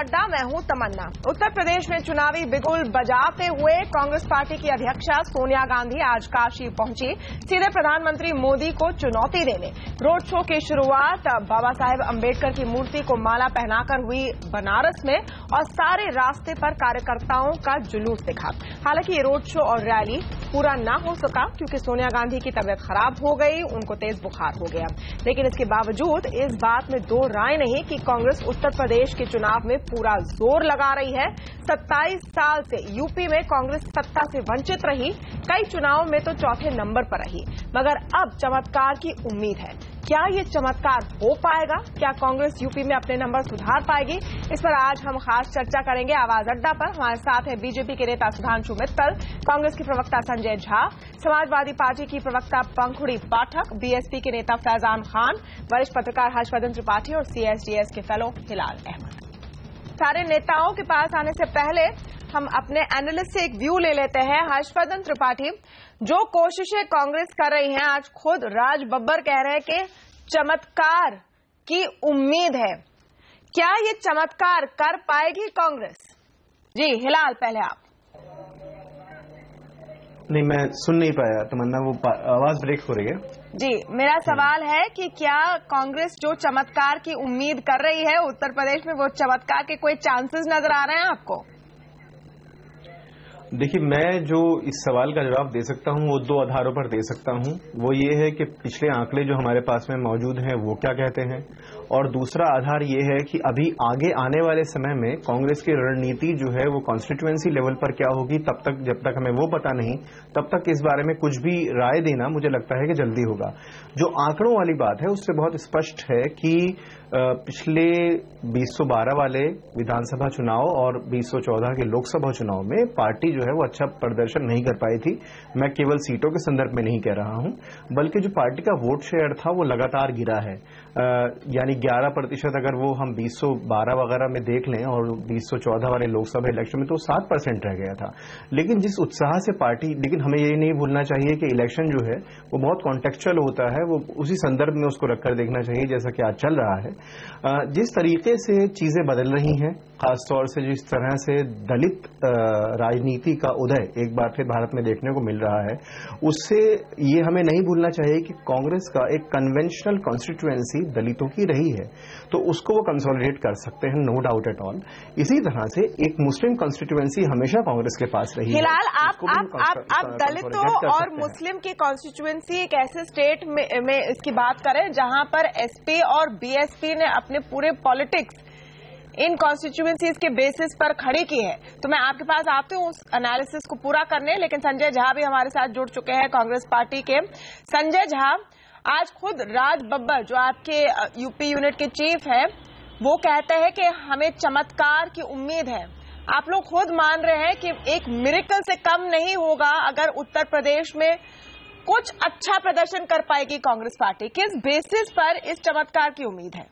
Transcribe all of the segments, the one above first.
अड्डा, मैं हूं तमन्ना। उत्तर प्रदेश में चुनावी बिगुल बजाते हुए कांग्रेस पार्टी की अध्यक्षा सोनिया गांधी आज काशी पहुंची, सीधे प्रधानमंत्री मोदी को चुनौती देने। रोड शो की शुरुआत बाबा साहेब अंबेडकर की मूर्ति को माला पहनाकर हुई बनारस में और सारे रास्ते पर कार्यकर्ताओं का जुलूस दिखा। हालांकि ये रोड शो और रैली पूरा न हो सका क्योंकि सोनिया गांधी की तबीयत खराब हो गई, उनको तेज बुखार हो गया। लेकिन इसके बावजूद इस बात में दो राय नहीं कि कांग्रेस उत्तर प्रदेश के चुनाव में पूरा जोर लगा रही है। 27 साल से यूपी में कांग्रेस सत्ता से वंचित रही, कई चुनावों में तो चौथे नंबर पर रही, मगर अब चमत्कार की उम्मीद है। क्या ये चमत्कार हो पाएगा? क्या कांग्रेस यूपी में अपने नंबर सुधार पाएगी? इस पर आज हम खास चर्चा करेंगे आवाज अड्डा पर। हमारे साथ है बीजेपी के नेता सुधांशु मित्तल, कांग्रेस की प्रवक्ता संजय झा, समाजवादी पार्टी की प्रवक्ता पंखुड़ी पाठक, बीएसपी के नेता फैजान खान, वरिष्ठ पत्रकार हर्षवर्धन त्रिपाठी और सीएसडीएस के फेलो हिलाल अहमद। सारे नेताओं के पास आने से पहले हम अपने एनालिस्ट से एक व्यू ले लेते हैं। हर्षवर्धन त्रिपाठी, जो कोशिशें कांग्रेस कर रही हैं, आज खुद राज बब्बर कह रहे हैं कि चमत्कार की उम्मीद है। क्या ये चमत्कार कर पाएगी कांग्रेस? जी हिलाल, पहले आप। नहीं, मैं सुन नहीं पाया तमन्ना, वो आवाज ब्रेक हो रही है। जी, मेरा सवाल है कि क्या कांग्रेस जो चमत्कार की उम्मीद कर रही है उत्तर प्रदेश में, वो चमत्कार के कोई चांसेस नजर आ रहे हैं आपको? देखिए, मैं जो इस सवाल का जवाब दे सकता हूं वो दो आधारों पर दे सकता हूं। वो ये है कि पिछले आंकड़े जो हमारे पास में मौजूद हैं वो क्या कहते हैं, और दूसरा आधार ये है कि अभी आगे आने वाले समय में कांग्रेस की रणनीति जो है वो कॉन्स्टिट्यूएंसी लेवल पर क्या होगी, जब तक हमें वो पता नहीं, तब तक इस बारे में कुछ भी राय देना मुझे लगता है कि जल्दी होगा। जो आंकड़ों वाली बात है उससे बहुत स्पष्ट है कि पिछले 2012 वाले विधानसभा चुनाव और 2014 के लोकसभा चुनाव में पार्टी जो है वो अच्छा प्रदर्शन नहीं कर पाई थी। मैं केवल सीटों के संदर्भ में नहीं कह रहा हूं, बल्कि जो पार्टी का वोट शेयर था वो लगातार गिरा है। यानी 11% अगर वो हम 2012 वगैरह में देख लें और 2014 वाले लोकसभा इलेक्शन में तो 7% रह गया था। लेकिन जिस उत्साह से पार्टी, लेकिन हमें ये नहीं भूलना चाहिए कि इलेक्शन जो है वो बहुत कॉन्टेक्चुअल होता है, वो उसी संदर्भ में उसको रखकर देखना चाहिए जैसा कि आज चल रहा है। जिस तरीके से चीजें बदल रही हैं, खासतौर से जिस तरह से दलित राजनीति का उदय एक बार फिर भारत में देखने को मिल रहा है, उससे ये हमें नहीं भूलना चाहिए कि कांग्रेस का एक कन्वेंशनल कॉन्स्टिट्यूएंसी दलितों की रही है, तो उसको वो कंसोलिडेट कर सकते हैं, नो डाउट एट ऑल। इसी तरह से एक मुस्लिम कॉन्स्टिट्यूएंसी हमेशा कांग्रेस के पास रही है। हिलाल, आप दलितों और मुस्लिम की कॉन्स्टिट्यूएंसी एक ऐसे स्टेट में इसकी बात करें जहां पर एसपी और बीएसपी ने अपने पूरे पॉलिटिक्स इन कॉन्स्टिट्यूएंसीज के बेसिस पर खड़ी की है, तो मैं आपके पास आती हूँ उस एनालिसिस को पूरा करने। लेकिन संजय झा भी हमारे साथ जुड़ चुके हैं कांग्रेस पार्टी के। संजय झा, आज खुद राज बब्बर जो आपके यूपी यूनिट के चीफ है, वो कहते हैं कि हमें चमत्कार की उम्मीद है। आप लोग खुद मान रहे हैं कि एक मिरेकल से कम नहीं होगा अगर उत्तर प्रदेश में कुछ अच्छा प्रदर्शन कर पाएगी कांग्रेस पार्टी। किस बेसिस पर इस चमत्कार की उम्मीद है?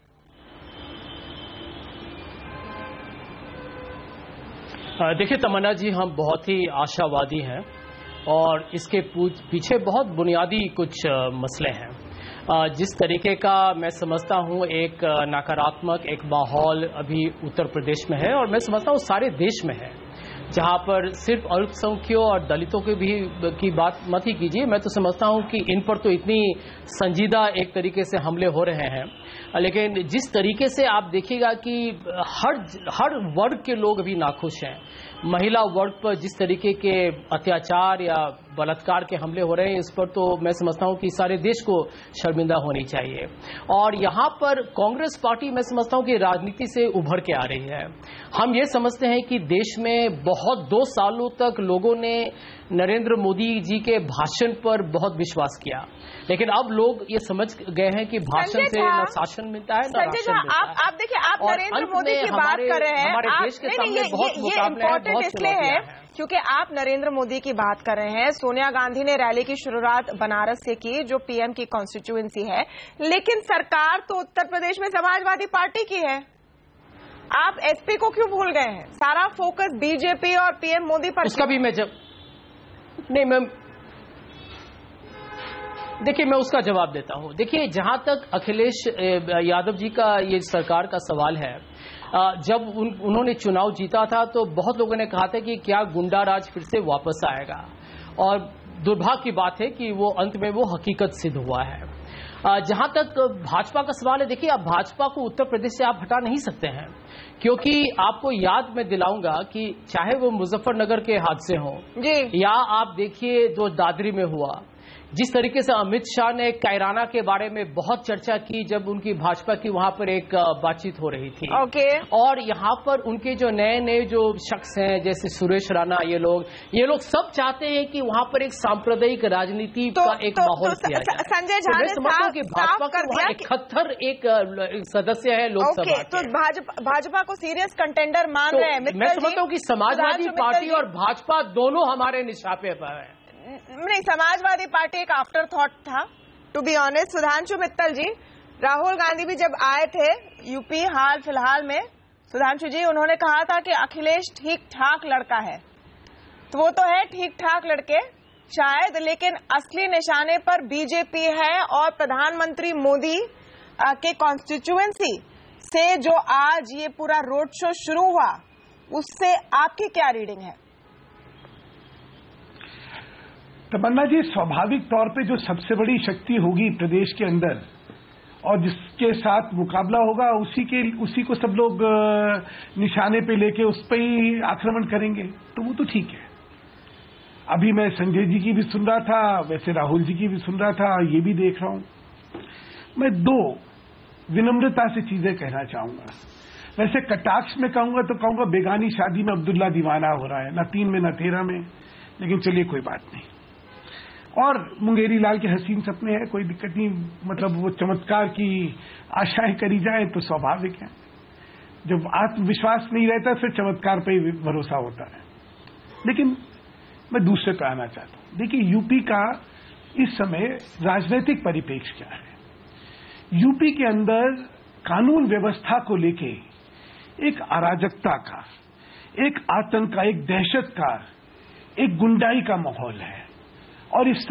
देखिए तमन्ना जी, हम बहुत ही आशावादी हैं और इसके पीछे बहुत बुनियादी कुछ मसले हैं। जिस तरीके का मैं समझता हूं एक नकारात्मक एक माहौल अभी उत्तर प्रदेश में है, और मैं समझता हूं सारे देश में है, जहां पर सिर्फ अल्पसंख्यकों और दलितों की बात मत ही कीजिए। मैं तो समझता हूं कि इन पर तो इतनी संजीदा एक तरीके से हमले हो रहे हैं, लेकिन जिस तरीके से आप देखिएगा कि हर वर्ग के लोग अभी नाखुश हैं। महिला वर्ग पर जिस तरीके के अत्याचार या बलात्कार के हमले हो रहे हैं, इस पर तो मैं समझता हूं कि सारे देश को शर्मिंदा होनी चाहिए। और यहां पर कांग्रेस पार्टी मैं समझता हूं कि राजनीति से उभर के आ रही है। हम ये समझते हैं कि देश में बहुत 2 सालों तक लोगों ने नरेंद्र मोदी जी के भाषण पर बहुत विश्वास किया, लेकिन अब लोग ये समझ गए हैं कि भाषण से न शासन मिलता है न राशन मिलता है। आप देखिए, आप नरेंद्र मोदी की बात कर रहे हैं, हमारे देश के सामने बहुत मुकाबले हैं, बहुत इसलिए है क्योंकि आप नरेंद्र मोदी की बात कर रहे हैं। सोनिया गांधी ने रैली की शुरुआत बनारस से की, जो पीएम की कॉन्स्टिट्यूएंसी है, लेकिन सरकार तो उत्तर प्रदेश में समाजवादी पार्टी की है। आप एसपी को क्यों भूल गए हैं? सारा फोकस बीजेपी और पीएम मोदी पर। उसका भी मैं देखिए, मैं उसका जवाब देता हूं। देखिए, जहां तक अखिलेश यादव जी का ये सरकार का सवाल है, जब उन्होंने चुनाव जीता था तो बहुत लोगों ने कहा था कि क्या गुंडा राज फिर से वापस आएगा, और दुर्भाग्य की बात है कि वो अंत में वो हकीकत सिद्ध हुआ है। जहां तक भाजपा का सवाल है, देखिए अब भाजपा को उत्तर प्रदेश से आप हटा नहीं सकते हैं, क्योंकि आपको याद मैं दिलाऊंगा कि चाहे वो मुजफ्फरनगर के हादसे हों या आप देखिए जो दादरी में हुआ, जिस तरीके से अमित शाह ने कैराना के बारे में बहुत चर्चा की जब उनकी भाजपा की वहां पर एक बातचीत हो रही थी। और यहाँ पर उनके जो नए नए जो शख्स हैं जैसे सुरेश राणा, ये लोग सब चाहते हैं कि वहां पर एक सांप्रदायिक राजनीति का एक माहौल किया जाए। संजय झा ने भाजपा का वहाँ 71 एक सदस्य है लोकसभा। तो भाजपा को सीरियस कंटेंडर मान रहे हैं? मैं समझता हूँ कि समाजवादी पार्टी और भाजपा दोनों हमारे निशाने पर है। नहीं, समाजवादी पार्टी एक आफ्टर थॉट था, to be honest. Sudhanshu Mittal ji, Rahul Gandhi भी जब आए थे यूपी हाल फिलहाल में, सुधांशु जी, उन्होंने कहा था कि अखिलेश ठीक ठाक लड़का है। तो वो तो है ठीक ठाक लड़के शायद, लेकिन असली निशाने पर बीजेपी है। और प्रधानमंत्री मोदी के कॉन्स्टिट्यूएंसी से जो आज ये पूरा रोड शो शुरू हुआ, उससे आपकी क्या रीडिंग है? तमन्ना जी, स्वाभाविक तौर पे जो सबसे बड़ी शक्ति होगी प्रदेश के अंदर और जिसके साथ मुकाबला होगा, उसी को सब लोग निशाने पे लेके उस पर ही आक्रमण करेंगे, तो वो तो ठीक है। अभी मैं संजय जी की भी सुन रहा था, वैसे राहुल जी की भी सुन रहा था, ये भी देख रहा हूं। मैं दो विनम्रता से चीजें कहना चाहूंगा। वैसे कटाक्ष में कहूंगा तो कहूंगा बेगानी शादी में अब्दुल्ला दीवाना हो रहा है, न 3 में न 13 में, लेकिन चलिए कोई बात नहीं। और मुंगेरी लाल के हसीन सपने हैं, कोई दिक्कत नहीं, मतलब वो चमत्कार की आशाएं करी जाए तो स्वाभाविक है। जब आत्मविश्वास नहीं रहता फिर चमत्कार पे ही भरोसा होता है। लेकिन मैं दूसरे पे आना चाहता हूं। देखिए, यूपी का इस समय राजनीतिक परिप्रेक्ष्य क्या है। यूपी के अंदर कानून व्यवस्था को लेके एक अराजकता का, एक आतंक का, एक दहशत का, एक गुंडाई का माहौल है। और इस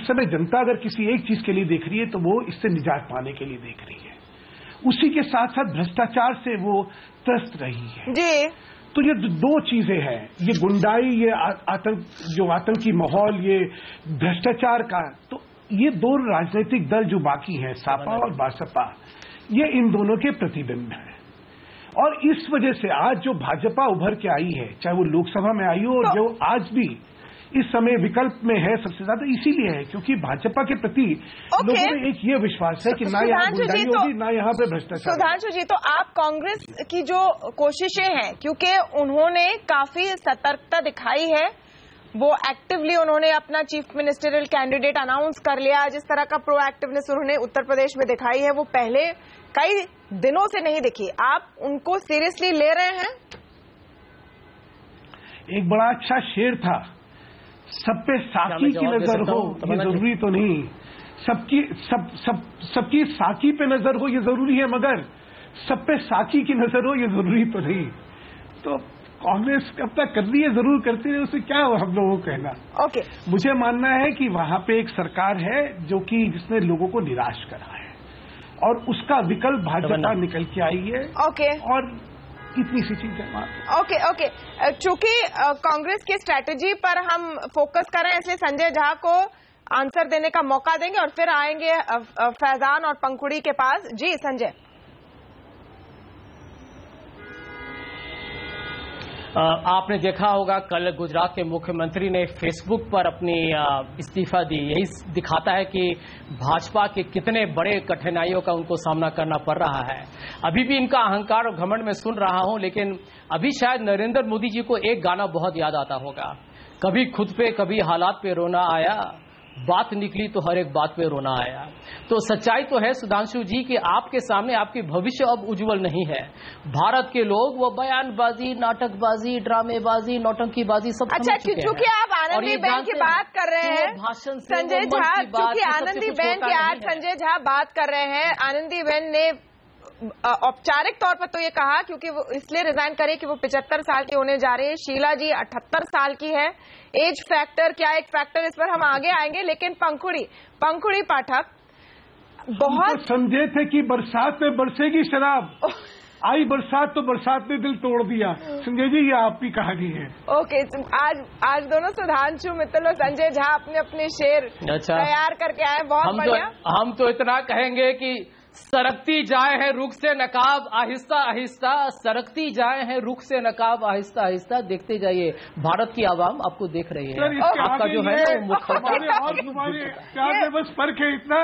समय जनता अगर किसी एक चीज के लिए देख रही है तो वो इससे निजात पाने के लिए देख रही है। उसी के साथ साथ भ्रष्टाचार से वो त्रस्त रही है जी। तो ये दो चीजें हैं, ये गुंडाई, ये आतंकी माहौल, ये भ्रष्टाचार का। तो ये दो राजनीतिक दल जो बाकी हैं, सपा और बसपा, ये इन दोनों के प्रतिबिंब हैं। और इस वजह से आज जो भाजपा उभर के आई है, चाहे वो लोकसभा में आई हो, और जो आज भी इस समय विकल्प में है सबसे ज्यादा, इसीलिए है क्योंकि भाजपा के प्रति लोगों में एक ये विश्वास है कि ना यहाँ गुंडाई होगी, ना यहाँ पे भ्रष्टाचार। सुधांशु जी, तो आप कांग्रेस की जो कोशिशें हैं, क्योंकि उन्होंने काफी सतर्कता दिखाई है, वो एक्टिवली उन्होंने अपना चीफ मिनिस्टरियल कैंडिडेट अनाउंस कर लिया, जिस तरह का प्रोएक्टिवनेस उन्होंने उत्तर प्रदेश में दिखाई है वो पहले कई दिनों से नहीं दिखी। आप उनको सीरियसली ले रहे हैं? एक बड़ा अच्छा शेर था, सब पे साकी की नजर हो ये जरूरी तो नहीं, सबकी साकी पे नजर हो ये जरूरी है, मगर सब पे साकी की नजर हो ये जरूरी तो नहीं। तो कांग्रेस कब तक कर रही है, जरूर करती है, उसे क्या हम लोगों को कहना। ओके, मुझे मानना है कि वहां पे एक सरकार है जो कि जिसने लोगों को निराश करा है और उसका विकल्प भाजपा निकल के आई है। ओके, और इतनी सी चीज है। ओके, चूंकि कांग्रेस की स्ट्रैटेजी पर हम फोकस कर रहे हैं, इसलिए संजय झा को आंसर देने का मौका देंगे और फिर आएंगे फैजान और पंखुड़ी के पास। जी संजय। आपने देखा होगा कल गुजरात के मुख्यमंत्री ने फेसबुक पर अपनी इस्तीफा दी। यही दिखाता है कि भाजपा के कितने बड़े कठिनाइयों का उनको सामना करना पड़ रहा है। अभी भी इनका अहंकार और घमंड में सुन रहा हूं, लेकिन अभी शायद नरेंद्र मोदी जी को एक गाना बहुत याद आता होगा, कभी खुद पे कभी हालात पे रोना आया, बात निकली तो हर एक बात पे रोना आया। तो सच्चाई तो है सुधांशु जी कि आपके सामने आपकी भविष्य अब उज्जवल नहीं है। भारत के लोग वो बयानबाजी, नाटकबाजी, ड्रामेबाजी, नौटंकीबाजी सब अच्छा, क्योंकि आप आनंदीबेन की बात कर रहे हैं भाषण संजय झा, क्योंकि आनंदीबेन की आज संजय झा बात कर रहे हैं, आनंदीबेन ने औपचारिक तौर पर तो ये कहा क्योंकि वो इसलिए रिजाइन करे कि वो 75 साल की होने जा रही है, शीला जी 78 साल की है। एज फैक्टर क्या एक फैक्टर, इस पर हम आगे आएंगे। लेकिन पंखुड़ी पाठक बहुत समझे थे कि बरसात में बरसेगी शराब, आई बरसात तो बरसात ने दिल तोड़ दिया। संजय जी, ये आपकी कहानी है। ओके, आज दोनों सुधांशु मित्तल और संजय झा अपने अपने शेर तैयार करके आए। बहुत बढ़िया। हम तो इतना कहेंगे कि सरकती जाए है रुख से नकाब आहिस्ता आहिस्ता, सरकती जाए है रुख से नकाब आहिस्ता आहिस्ता। देखते जाइए, भारत की आवाम आपको देख रही है। आपका जो है और तुम्हारे प्यार में बस फर्क है इतना,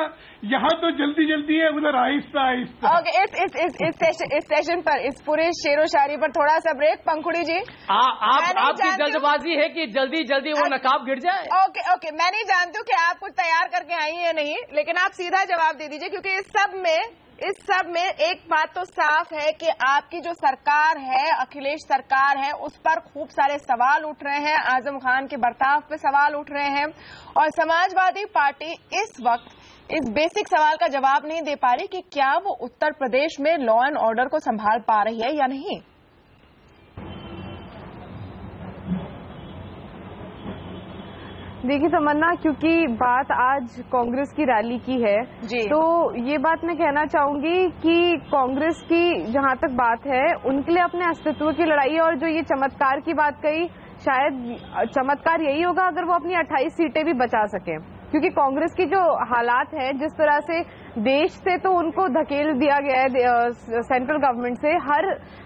यहाँ तो जल्दी जल्दी है, उधर आहिस्ता आहिस्ता। ओके, इस सेशन पर, इस पूरे शेरो शायरी पर थोड़ा सा ब्रेक। पंखुड़ी जी, आपकी जल्दबाजी है कि जल्दी जल्दी वो नकाब गिर जाए। ओके, मैं नहीं जानती हूँ कि आप कुछ तैयार करके आई है नहीं, लेकिन आप सीधा जवाब दे दीजिए, क्योंकि इस सब में एक बात तो साफ है कि आपकी जो सरकार है, अखिलेश सरकार है, उस पर खूब सारे सवाल उठ रहे हैं। आजम खान के बर्ताव पे सवाल उठ रहे हैं, और समाजवादी पार्टी इस वक्त इस बेसिक सवाल का जवाब नहीं दे पा रही कि क्या वो उत्तर प्रदेश में लॉ एंड ऑर्डर को संभाल पा रही है या नहीं। देखिए तमन्ना, क्योंकि बात आज कांग्रेस की रैली की है जी, तो ये बात मैं कहना चाहूंगी कि कांग्रेस की जहां तक बात है, उनके लिए अपने अस्तित्व की लड़ाई, और जो ये चमत्कार की बात कही, शायद चमत्कार यही होगा अगर वो अपनी 28 सीटें भी बचा सके, क्योंकि कांग्रेस की जो हालात है, जिस तरह से देश से तो उनको धकेल दिया गया है सेंट्रल गवर्नमेंट से,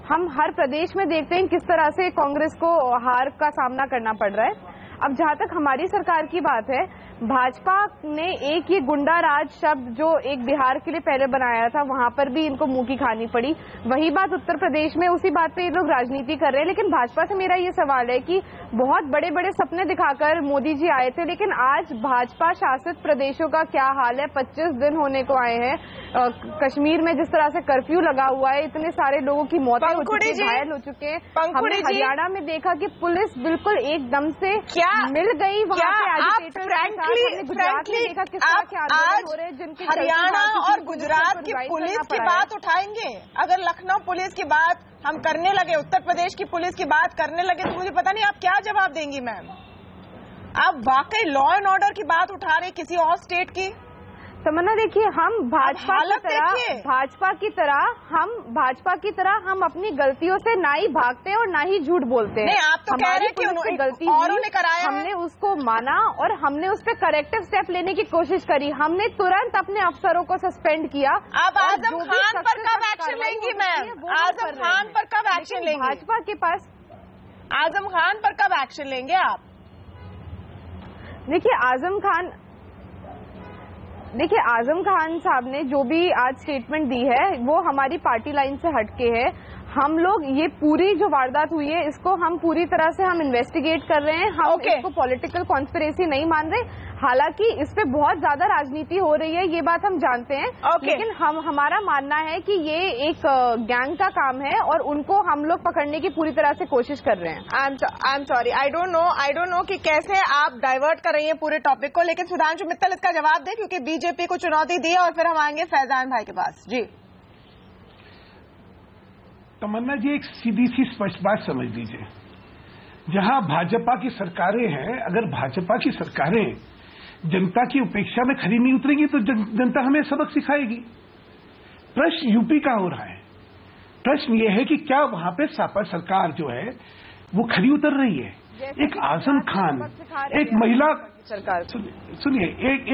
हम हर प्रदेश में देखते हैं किस तरह से कांग्रेस को हार का सामना करना पड़ रहा है। अब जहां तक हमारी सरकार की बात है, भाजपा ने एक ये गुंडा राज शब्द जो एक बिहार के लिए पहले बनाया था, वहां पर भी इनको मुंह की खानी पड़ी। वही बात उत्तर प्रदेश में, उसी बात पे ये लोग राजनीति कर रहे हैं। लेकिन भाजपा से मेरा ये सवाल है कि बहुत बड़े बड़े सपने दिखाकर मोदी जी आए थे, लेकिन आज भाजपा शासित प्रदेशों का क्या हाल है। 25 दिन होने को आए हैं, कश्मीर में जिस तरह से कर्फ्यू लगा हुआ है, इतने सारे लोगों की मौतें हो चुकी हैं, घायल हो चुके हैं। हमने हरियाणा में देखा कि पुलिस बिल्कुल एकदम से मिल गई वहां पे। हरियाणा और गुजरात की पुलिस की बात उठाएंगे, अगर लखनऊ पुलिस की बात हम करने लगे, उत्तर प्रदेश की पुलिस की बात करने लगे, तो मुझे पता नहीं आप क्या जवाब देंगी मैम। आप वाकई लॉ एंड ऑर्डर की बात उठा रहे किसी और स्टेट की। तमन्ना देखिए, हम भाजपा की तरह हम अपनी गलतियों से ना ही भागते हैं और ना ही झूठ बोलते हैं। नहीं, आप तो कह रहे हैं कि गलती औरों ने कराया, हमने उसको माना और हमने उस पर करेक्टिव स्टेप लेने की कोशिश करी। हमने तुरंत अपने अफसरों को सस्पेंड किया। अब आजम खान पर कब एक्शन लेंगी मैम? आजम खान पर कब एक्शन लेंगी? भाजपा के पास आजम खान पर कब एक्शन लेंगे आप? देखिए आजम खान साहब ने जो भी आज स्टेटमेंट दी है, वो हमारी पार्टी लाइन से हटके है। हम लोग ये पूरी जो वारदात हुई है, इसको हम पूरी तरह से इन्वेस्टिगेट कर रहे हैं। हम इसको पॉलिटिकल कॉन्स्पिरेसी नहीं मान रहे। हालांकि इस पे बहुत ज्यादा राजनीति हो रही है, ये बात हम जानते हैं। लेकिन हमारा मानना है कि ये एक गैंग का काम है और उनको हम लोग पकड़ने की पूरी तरह से कोशिश कर रहे हैं। I am sorry, I don't know कि कैसे आप डाइवर्ट कर रही हैं पूरे टॉपिक को, लेकिन सुधांशु मित्तल इसका जवाब दे, क्योंकि बीजेपी को चुनौती दी और फिर हम आएंगे फैजान भाई के पास। जी तमन्ना जी, एक सीधी सी स्पष्ट बात समझ लीजिए, जहां भाजपा की सरकारें हैं, अगर भाजपा की सरकारें जनता की उपेक्षा में खरी नहीं उतरेंगी तो जनता हमें सबक सिखाएगी। प्रश्न यूपी का हो रहा है। प्रश्न यह है कि क्या वहां पे सपा सरकार जो है वो खरी उतर रही है। एक आजम खान, एक महिला सरकार, सुनिए,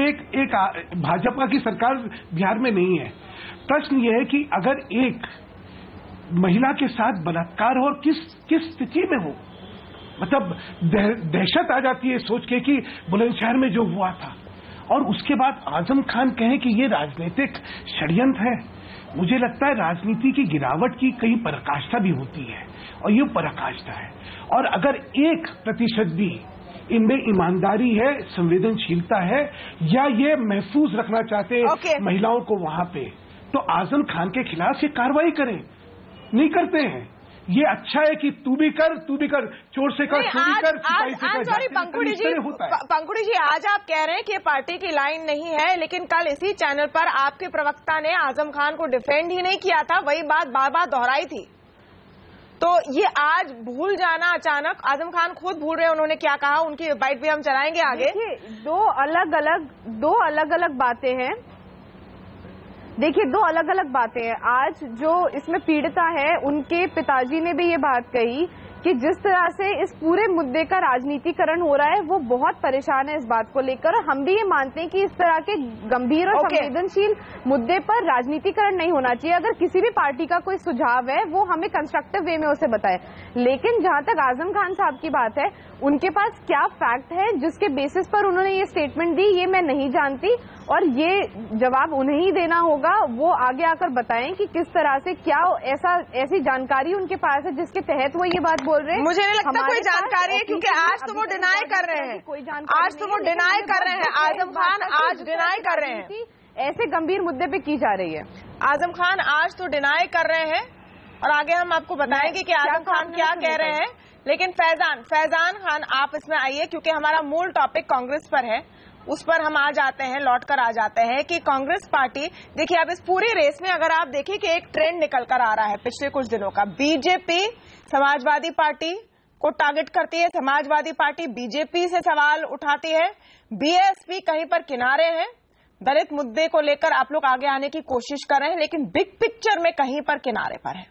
एक भाजपा की सरकार बिहार में नहीं है। प्रश्न यह है कि अगर एक महिला के साथ बलात्कार हो और किस स्थिति में हो, मतलब दहशत आ जाती है सोच के कि बुलंदशहर में जो हुआ था, और उसके बाद आजम खान कहें कि ये राजनीतिक षड्यंत्र है। मुझे लगता है राजनीति की गिरावट की कई पराकाष्ठा भी होती है, और ये पराकाष्ठा है। और अगर 1% भी इनमें ईमानदारी है, संवेदनशीलता है, या ये महफूज रखना चाहते हैं महिलाओं को वहां पे, तो आजम खान के खिलाफ ये कार्रवाई करें। नहीं करते हैं। ये अच्छा है कि तू भी कर, चोर से कर, चोरी कर, सिपाही से कर। सॉरी पंकुड़ी जी, आज आप कह रहे हैं कि पार्टी की लाइन नहीं है, लेकिन कल इसी चैनल पर आपके प्रवक्ता ने आजम खान को डिफेंड ही नहीं किया था, वही बात बार बार दोहराई थी। तो ये आज भूल जाना अचानक, आजम खान खुद भूल रहे हैं उन्होंने क्या कहा, उनकी बाइट भी हम चलाएंगे आगे। दो अलग अलग बातें हैं। देखिए, दो अलग अलग बातें हैं। आज जो इसमें पीड़िता है, उनके पिताजी ने भी ये बात कही कि जिस तरह से इस पूरे मुद्दे का राजनीतिकरण हो रहा है, वो बहुत परेशान है इस बात को लेकर। और हम भी ये मानते हैं कि इस तरह के गंभीर और संवेदनशील मुद्दे पर राजनीतिकरण नहीं होना चाहिए। अगर किसी भी पार्टी का कोई सुझाव है, वो हमें कंस्ट्रक्टिव वे में उसे बताए। लेकिन जहां तक आजम खान साहब की बात है, उनके पास क्या फैक्ट है जिसके बेसिस पर उन्होंने ये स्टेटमेंट दी, ये मैं नहीं जानती। और ये जवाब उन्हें ही देना होगा। वो आगे आकर बताएं कि किस तरह से क्या ऐसी जानकारी उनके पास है जिसके तहत वो ये बात बोल रहे हैं। मुझे नहीं लगता कोई जानकारी है, क्योंकि आज तो वो डिनाई कर रहे हैं। आज तो वो डिनाई कर रहे हैं। आजम खान आज डिनाई कर रहे हैं। ऐसे गंभीर मुद्दे पे की जा रही है। आजम खान आज तो डिनाई कर रहे हैं और आगे हम आपको बताएंगे कि आजम खान क्या कह रहे हैं। लेकिन फैजान खान, आप इसमें आइए, क्योंकि हमारा मूल टॉपिक कांग्रेस पर है। उस पर हम आ जाते हैं, लौटकर आ जाते हैं कि कांग्रेस पार्टी, देखिए अब इस पूरी रेस में अगर आप देखिए कि एक ट्रेंड निकल कर आ रहा है पिछले कुछ दिनों का। बीजेपी समाजवादी पार्टी को टारगेट करती है, समाजवादी पार्टी बीजेपी से सवाल उठाती है, बीएसपी कहीं पर किनारे है, दलित मुद्दे को लेकर आप लोग आगे आने की कोशिश कर रहे हैं, लेकिन बिग पिक्चर में कहीं पर किनारे पर है।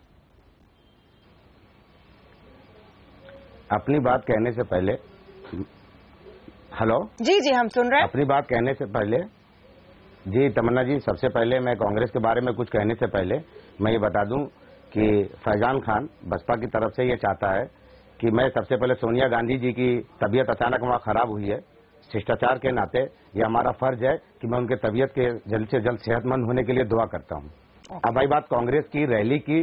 अपनी बात कहने से पहले, हेलो जी हम सुन रहे हैं। अपनी बात कहने से पहले जी तमन्ना जी, सबसे पहले मैं कांग्रेस के बारे में कुछ कहने से पहले मैं ये बता दूं कि फैजान खान बसपा की तरफ से ये चाहता है कि मैं सबसे पहले सोनिया गांधी जी की तबीयत अचानक वहां खराब हुई है, शिष्टाचार के नाते ये हमारा फर्ज है कि मैं उनके तबीयत के जल्द से जल्द सेहतमंद होने के लिए दुआ करता हूं। अब भाई बात कांग्रेस की रैली की,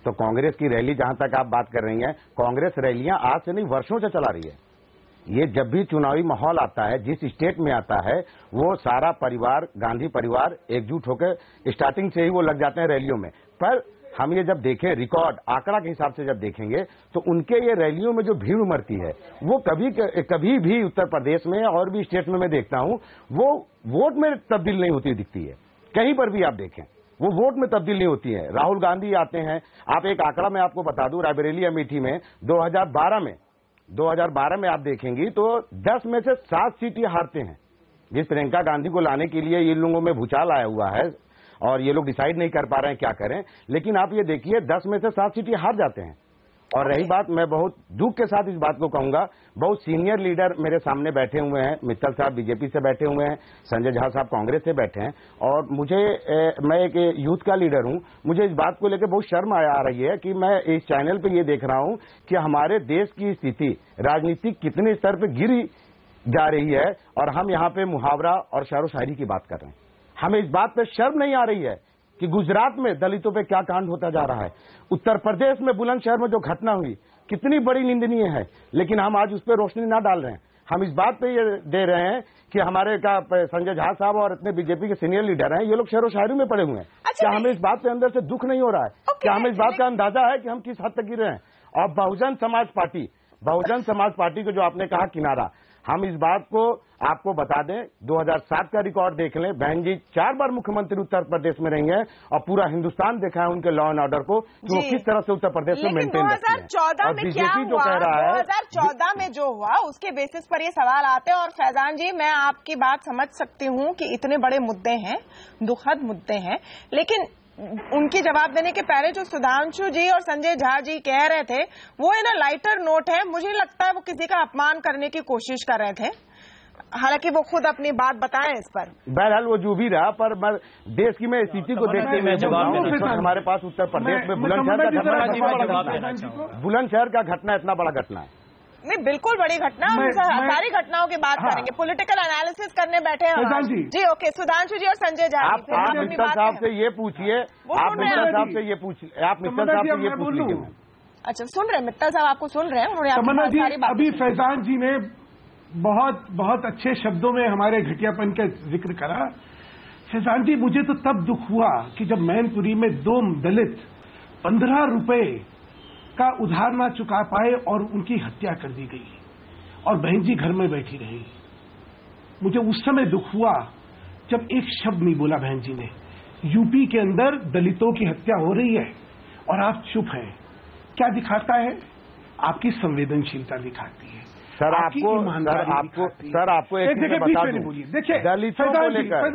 तो कांग्रेस की रैली जहां तक आप बात कर रही हैं, कांग्रेस रैलियां आज से नहीं वर्षों से चला रही है। ये जब भी चुनावी माहौल आता है, जिस स्टेट में आता है, वो सारा परिवार, गांधी परिवार एकजुट होकर स्टार्टिंग से ही वो लग जाते हैं रैलियों में। पर हम ये जब देखें रिकॉर्ड आंकड़ा के हिसाब से जब देखेंगे, तो उनके ये रैलियों में जो भीड़ उमड़ती है, वो कभी भी उत्तर प्रदेश में और भी स्टेट में मैं देखता हूं, वो वोट में तब्दील नहीं होती दिखती है। कहीं पर भी आप देखें, वो वोट में तब्दील नहीं होती है। राहुल गांधी आते हैं, आप एक आंकड़ा मैं आपको बता दूं, रायबरेली अमेठी में 2012 में आप देखेंगी तो 10 में से 7 सीट ये हारते हैं। जिस प्रियंका गांधी को लाने के लिए इन लोगों में भूचाल आया हुआ है और ये लोग डिसाइड नहीं कर पा रहे हैं क्या करें, लेकिन आप ये देखिए 10 में से 7 सीट ये हार जाते हैं। और रही बात, मैं बहुत दुख के साथ इस बात को कहूंगा, बहुत सीनियर लीडर मेरे सामने बैठे हुए हैं, मित्तल साहब बीजेपी से बैठे हुए हैं, संजय झा साहब कांग्रेस से बैठे हैं, और मैं एक यूथ का लीडर हूं, मुझे इस बात को लेकर बहुत शर्म आ रही है कि मैं इस चैनल पे ये देख रहा हूं कि हमारे देश की स्थिति राजनीतिक कितने स्तर पर गिरी जा रही है, और हम यहाँ पे मुहावरा और शायरो शायरी की बात कर रहे हैं। हमें इस बात पे शर्म नहीं आ रही है कि गुजरात में दलितों पे क्या कांड होता जा रहा है, उत्तर प्रदेश में बुलंदशहर में जो घटना हुई कितनी बड़ी निंदनीय है, लेकिन हम आज उस पर रोशनी ना डाल रहे हैं। हम इस बात पे ये दे रहे हैं कि हमारे संजय झा साहब और इतने बीजेपी के सीनियर लीडर हैं, ये लोग शेरो शायरी में पड़े हुए हैं। क्या हमें इस बात पे अंदर से दुख नहीं हो रहा है? क्या हमें इस बात का अंदाजा है कि हम किस हद तक गिर रहे हैं? और बहुजन समाज पार्टी को जो आपने कहा किनारा, हम इस बात को आपको बता दें, 2007 का रिकॉर्ड देख लें, बहन जी 4 बार मुख्यमंत्री उत्तर प्रदेश में रही हैं और पूरा हिंदुस्तान देखा है उनके लॉ एंड ऑर्डर को कि वो किस तरह से उत्तर प्रदेश में मेंटेन रखते हैं। 2014 में क्या हुआ, 2014 में जो हुआ उसके बेसिस पर ये सवाल आते हैं। और फैजान जी, मैं आपकी बात समझ सकती हूँ कि इतने बड़े मुद्दे हैं, दुखद मुद्दे हैं, लेकिन उनकी जवाब देने के पहले जो सुधांशु जी और संजय झा जी कह रहे थे, वो इन लाइटर नोट है। मुझे लगता है वो किसी का अपमान करने की कोशिश कर रहे थे, हालांकि वो खुद अपनी बात बताएं इस पर। बहरहाल वो जो भी रहा, पर देश की मैं स्थिति को देखते हुए हमारे पास उत्तर प्रदेश में बुलंदशहर का घटना इतना बड़ा घटना है। नहीं, बिल्कुल बड़ी घटना, सारी घटनाओं की बात करेंगे, पॉलिटिकल एनालिसिस करने बैठे हैं जी। ओके, सुधांशु जी और संजय झा, आप मित्तल साहब से ये पूछिए, आप मित्तल साहब से ये पूछ लीजिए। अच्छा, सुन रहे हैं मित्तल साहब, आपको सुन रहे हैं। तमन्ना जी, अभी फैजान जी ने बहुत अच्छे शब्दों में हमारे घटियापन का जिक्र करा। फैजान जी, मुझे तो तब दुख हुआ कि जब मैनपुरी में 2 दलित 15 रुपए का उधार ना चुका पाए और उनकी हत्या कर दी गई और बहन जी घर में बैठी रही। मुझे उस समय दुख हुआ जब एक शब्द नहीं बोला बहन जी ने। यूपी के अंदर दलितों की हत्या हो रही है और आप चुप हैं। क्या दिखाता है? आपकी संवेदनशीलता दिखाती है। सर आपको एक चीज बता दूं, देखिए दलितों को लेकर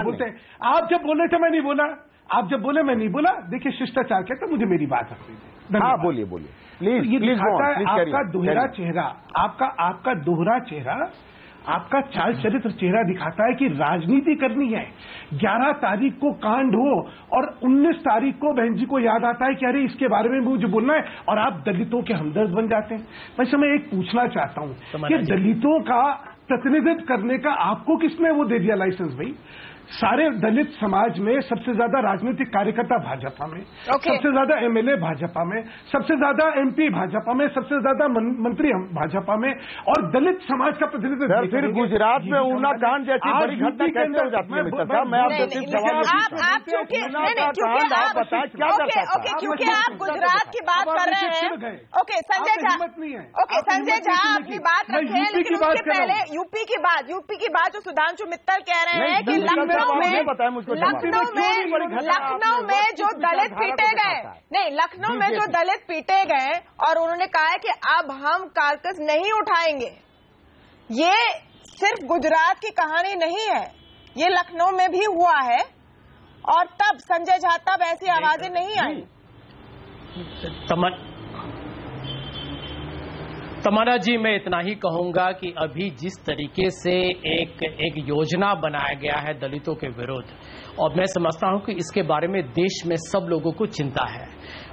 बोलते हैं, आप जब बोले थे मैं नहीं बोला, आप जब बोले मैं नहीं बोला। देखिए शिष्टाचार कहता मुझे मेरी बात रखनी। हाँ बोलिए प्लीज। ये दिखाता है आपका दोहरा चेहरा, आपका दोहरा चेहरा, आपका चाल चरित्र चेहरा दिखाता है कि राजनीति करनी है। 11 तारीख को कांड हो और 19 तारीख को बहन जी को याद आता है कि अरे इसके बारे में मुझे बोलना है, और आप दलितों के हमदर्द बन जाते हैं। मैं एक पूछना चाहता हूं कि दलितों का प्रतिनिधित्व करने का आपको किसने वो दे दिया लाइसेंस? भाई सारे दलित समाज में सबसे ज्यादा राजनीतिक कार्यकर्ता भाजपा में, सबसे ज्यादा एमएलए भाजपा में, सबसे ज्यादा एमपी भाजपा में, सबसे ज्यादा मंत्री भाजपा में, और दलित समाज का प्रतिनिधित्व। फिर गुजरात में ऊना कांड जैसी बड़ी घटना कैसे हो जाती है मित्र साहब? मैं आपसे सिर्फ सवाल क्योंकि आप गुजरात की बात कर रहे हैं। ओके संजय झा, अपनी बात रखें, लेकिन उसके पहले यूपी की बात जो सुधांशु मित्तल कह रहे हैं कि लखनऊ में जो दलित पीटे गए, नहीं लखनऊ में जो दलित पीटे गए, और उन्होंने कहा है कि अब हम कारकस नहीं उठाएंगे। ये सिर्फ गुजरात की कहानी नहीं है, ये लखनऊ में भी हुआ है, और तब संजय झा तब ऐसी आवाजें नहीं आई। तमन्ना जी, मैं इतना ही कहूंगा कि अभी जिस तरीके से एक योजना बनाया गया है दलितों के विरुद्ध, और मैं समझता हूं कि इसके बारे में देश में सब लोगों को चिंता है।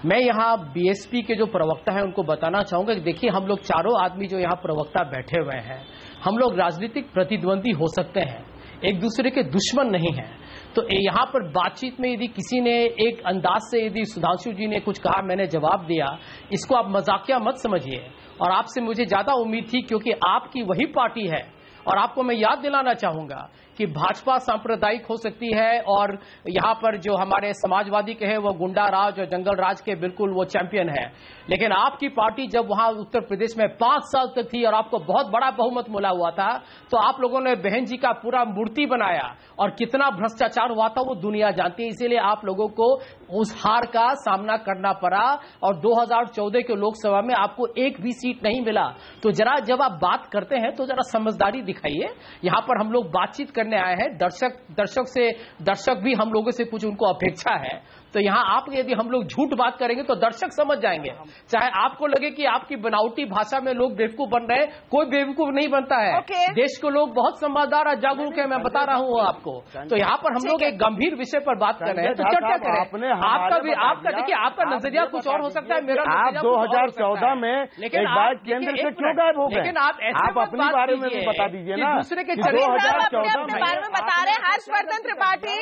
मैं यहां बीएसपी के जो प्रवक्ता हैं उनको बताना चाहूंगा कि देखिए, हम लोग चारों आदमी जो यहां प्रवक्ता बैठे हुए हैं, हम लोग राजनीतिक प्रतिद्वंदी हो सकते हैं, एक दूसरे के दुश्मन नहीं हैं। तो यहाँ पर बातचीत में यदि किसी ने एक अंदाज से यदि सुधांशु जी ने कुछ कहा, मैंने जवाब दिया, इसको आप मजाकिया मत समझिए। और आपसे मुझे ज्यादा उम्मीद थी, क्योंकि आपकी वही पार्टी है, और आपको मैं याद दिलाना चाहूंगा कि भाजपा सांप्रदायिक हो सकती है, और यहाँ पर जो हमारे समाजवादी के हैं वो गुंडा राज और जंगल राज के बिल्कुल वो चैंपियन है। लेकिन आपकी पार्टी जब वहां उत्तर प्रदेश में 5 साल तक थी और आपको बहुत बड़ा बहुमत मिला हुआ था, तो आप लोगों ने बहन जी का पूरा मूर्ति बनाया, और कितना भ्रष्टाचार हुआ था वो दुनिया जानती है। इसीलिए आप लोगों को उस हार का सामना करना पड़ा, और 2014 के लोकसभा में आपको एक भी सीट नहीं मिला। तो जरा जब आप बात करते हैं तो जरा समझदारी दिखाइए। यहाँ पर हम लोग बातचीत करने आए हैं, दर्शक भी हम लोगों से कुछ उनको अपेक्षा है। तो यहाँ आप यदि हम लोग झूठ बात करेंगे तो दर्शक समझ जाएंगे। चाहे आपको लगे कि आपकी बनावटी भाषा में लोग बेवकूफ बन रहे हैं, कोई बेवकूफ नहीं बनता है। देश को लोग बहुत समझदार और जागरूक है, मैं बता रहा हूँ आपको। तो यहाँ पर हम लोग एक गंभीर विषय पर बात कर रहे हैं, तो चर्चा करें। आपका देखिए, आपका नजरिया कुछ और हो सकता है, मेरा आप 2014 में एक बार केंद्र से क्यों गायब हो गए? लेकिन आप ऐसे अपने बारे में भी बता दीजिए ना, दूसरे के 2014 में बारे में बता रहे हैं। हर्षवर्धन त्रिपाठी,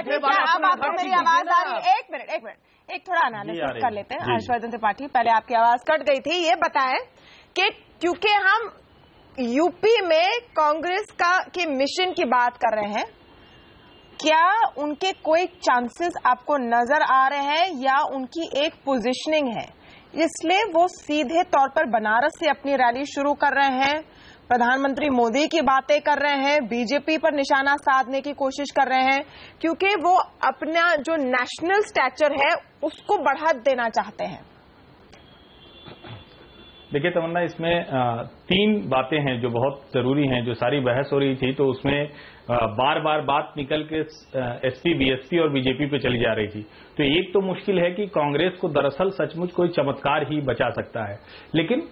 क्या अब आपको मेरी आवाज आ रही है? एक मिनट, एक थोड़ा एनालिसिस कर लेते हैं। हर्षवर्धन त्रिपाठी, पहले आपकी आवाज कट गई थी, ये बताएं कि क्योंकि हम यूपी में कांग्रेस के मिशन की बात कर रहे हैं, क्या उनके कोई चांसेस आपको नजर आ रहे हैं, या उनकी एक पोजीशनिंग है इसलिए वो सीधे तौर पर बनारस से अपनी रैली शुरू कर रहे हैं, प्रधानमंत्री मोदी की बातें कर रहे हैं, बीजेपी पर निशाना साधने की कोशिश कर रहे हैं, क्योंकि वो अपना जो नेशनल स्टैचर है उसको बढ़ा देना चाहते हैं? देखिए तमन्ना, इसमें 3 बातें हैं जो बहुत जरूरी हैं। जो सारी बहस हो रही थी तो उसमें बार बार बात निकल के एसपी, बीएसपी और बीजेपी पे चली जा रही थी। तो एक तो मुश्किल है कि कांग्रेस को दरअसल सचमुच कोई चमत्कार ही बचा सकता है, लेकिन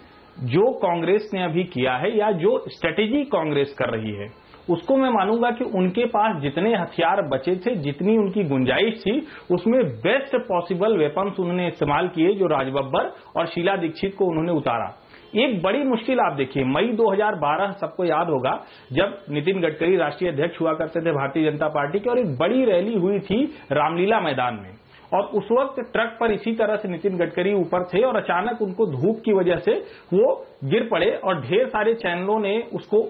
जो कांग्रेस ने अभी किया है या जो स्ट्रेटेजी कांग्रेस कर रही है, उसको मैं मानूंगा कि उनके पास जितने हथियार बचे थे, जितनी उनकी गुंजाइश थी, उसमें बेस्ट पॉसिबल वेपन्स उन्होंने इस्तेमाल किए, जो राजबब्बर और शीला दीक्षित को उन्होंने उतारा। एक बड़ी मुश्किल आप देखिए, मई 2012 सबको याद होगा, जब नितिन गडकरी राष्ट्रीय अध्यक्ष हुआ करते थे भारतीय जनता पार्टी के, और एक बड़ी रैली हुई थी रामलीला मैदान में, और उस वक्त ट्रक पर इसी तरह से नितिन गडकरी ऊपर थे, और अचानक उनको धूप की वजह से वो गिर पड़े, और ढेर सारे चैनलों ने उसको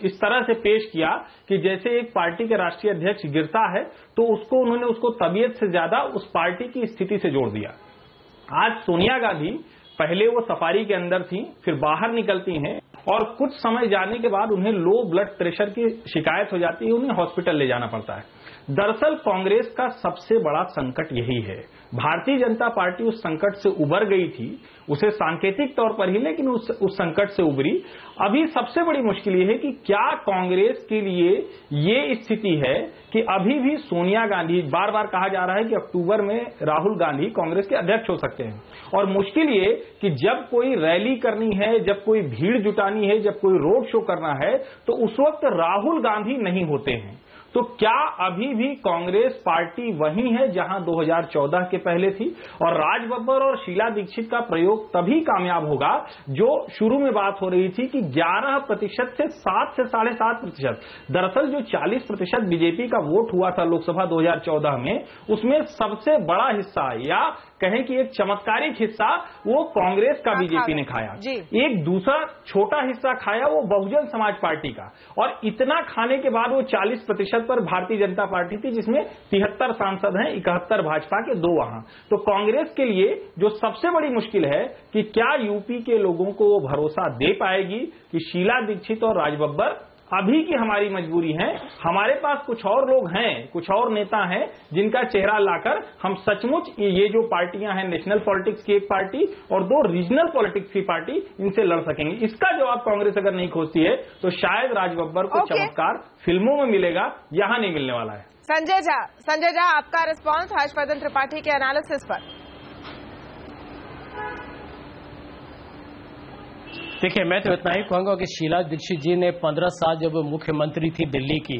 इस तरह से पेश किया कि जैसे एक पार्टी के राष्ट्रीय अध्यक्ष गिरता है तो उन्होंने उसको तबीयत से ज्यादा उस पार्टी की स्थिति से जोड़ दिया। आज सोनिया गांधी, पहले वो सफारी के अंदर थी, फिर बाहर निकलती हैं, और कुछ समय जाने के बाद उन्हें लो ब्लड प्रेशर की शिकायत हो जाती है, उन्हें हॉस्पिटल ले जाना पड़ता है। दरअसल कांग्रेस का सबसे बड़ा संकट यही है। भारतीय जनता पार्टी उस संकट से उबर गई थी, उसे सांकेतिक तौर पर ही, लेकिन उस संकट से उबरी। अभी सबसे बड़ी मुश्किल ये है कि क्या कांग्रेस के लिए ये स्थिति है कि अभी भी सोनिया गांधी, बार बार कहा जा रहा है कि अक्टूबर में राहुल गांधी कांग्रेस के अध्यक्ष हो सकते हैं, और मुश्किल ये कि जब कोई रैली करनी है, जब कोई भीड़ जुटानी है, जब कोई रोड शो करना है, तो उस वक्त राहुल गांधी नहीं होते हैं। तो क्या अभी भी कांग्रेस पार्टी वही है जहां 2014 के पहले थी? और राज बब्बर और शीला दीक्षित का प्रयोग तभी कामयाब होगा जो शुरू में बात हो रही थी कि 11% से 7 से 7.5%। दरअसल जो 40% बीजेपी का वोट हुआ था लोकसभा 2014 में, उसमें सबसे बड़ा हिस्सा या कहें कि एक चमत्कारिक हिस्सा वो कांग्रेस का बीजेपी ने खाया। एक दूसरा छोटा हिस्सा खाया वो बहुजन समाज पार्टी का, और इतना खाने के बाद वो 40% पर भारतीय जनता पार्टी थी, जिसमें 73 सांसद हैं, 71 भाजपा के, 2 वहां। तो कांग्रेस के लिए जो सबसे बड़ी मुश्किल है कि क्या यूपी के लोगों को वो भरोसा दे पाएगी कि शीला दीक्षित और राज बब्बर अभी की हमारी मजबूरी है, हमारे पास कुछ और लोग हैं, कुछ और नेता हैं जिनका चेहरा लाकर हम सचमुच ये जो पार्टियां हैं, नेशनल पॉलिटिक्स की एक पार्टी और 2 रीजनल पॉलिटिक्स की पार्टी, इनसे लड़ सकेंगे। इसका जवाब कांग्रेस अगर नहीं खोजती है तो शायद राज बब्बर को चमत्कार फिल्मों में मिलेगा, यहां नहीं मिलने वाला है। संजय झा, आपका रिस्पॉन्स हर्षवर्धन त्रिपाठी के एनालिसिस पर? देखिए, मैं तो इतना ही कहूंगा कि शीला दीक्षित जी ने 15 साल जब मुख्यमंत्री थी दिल्ली की,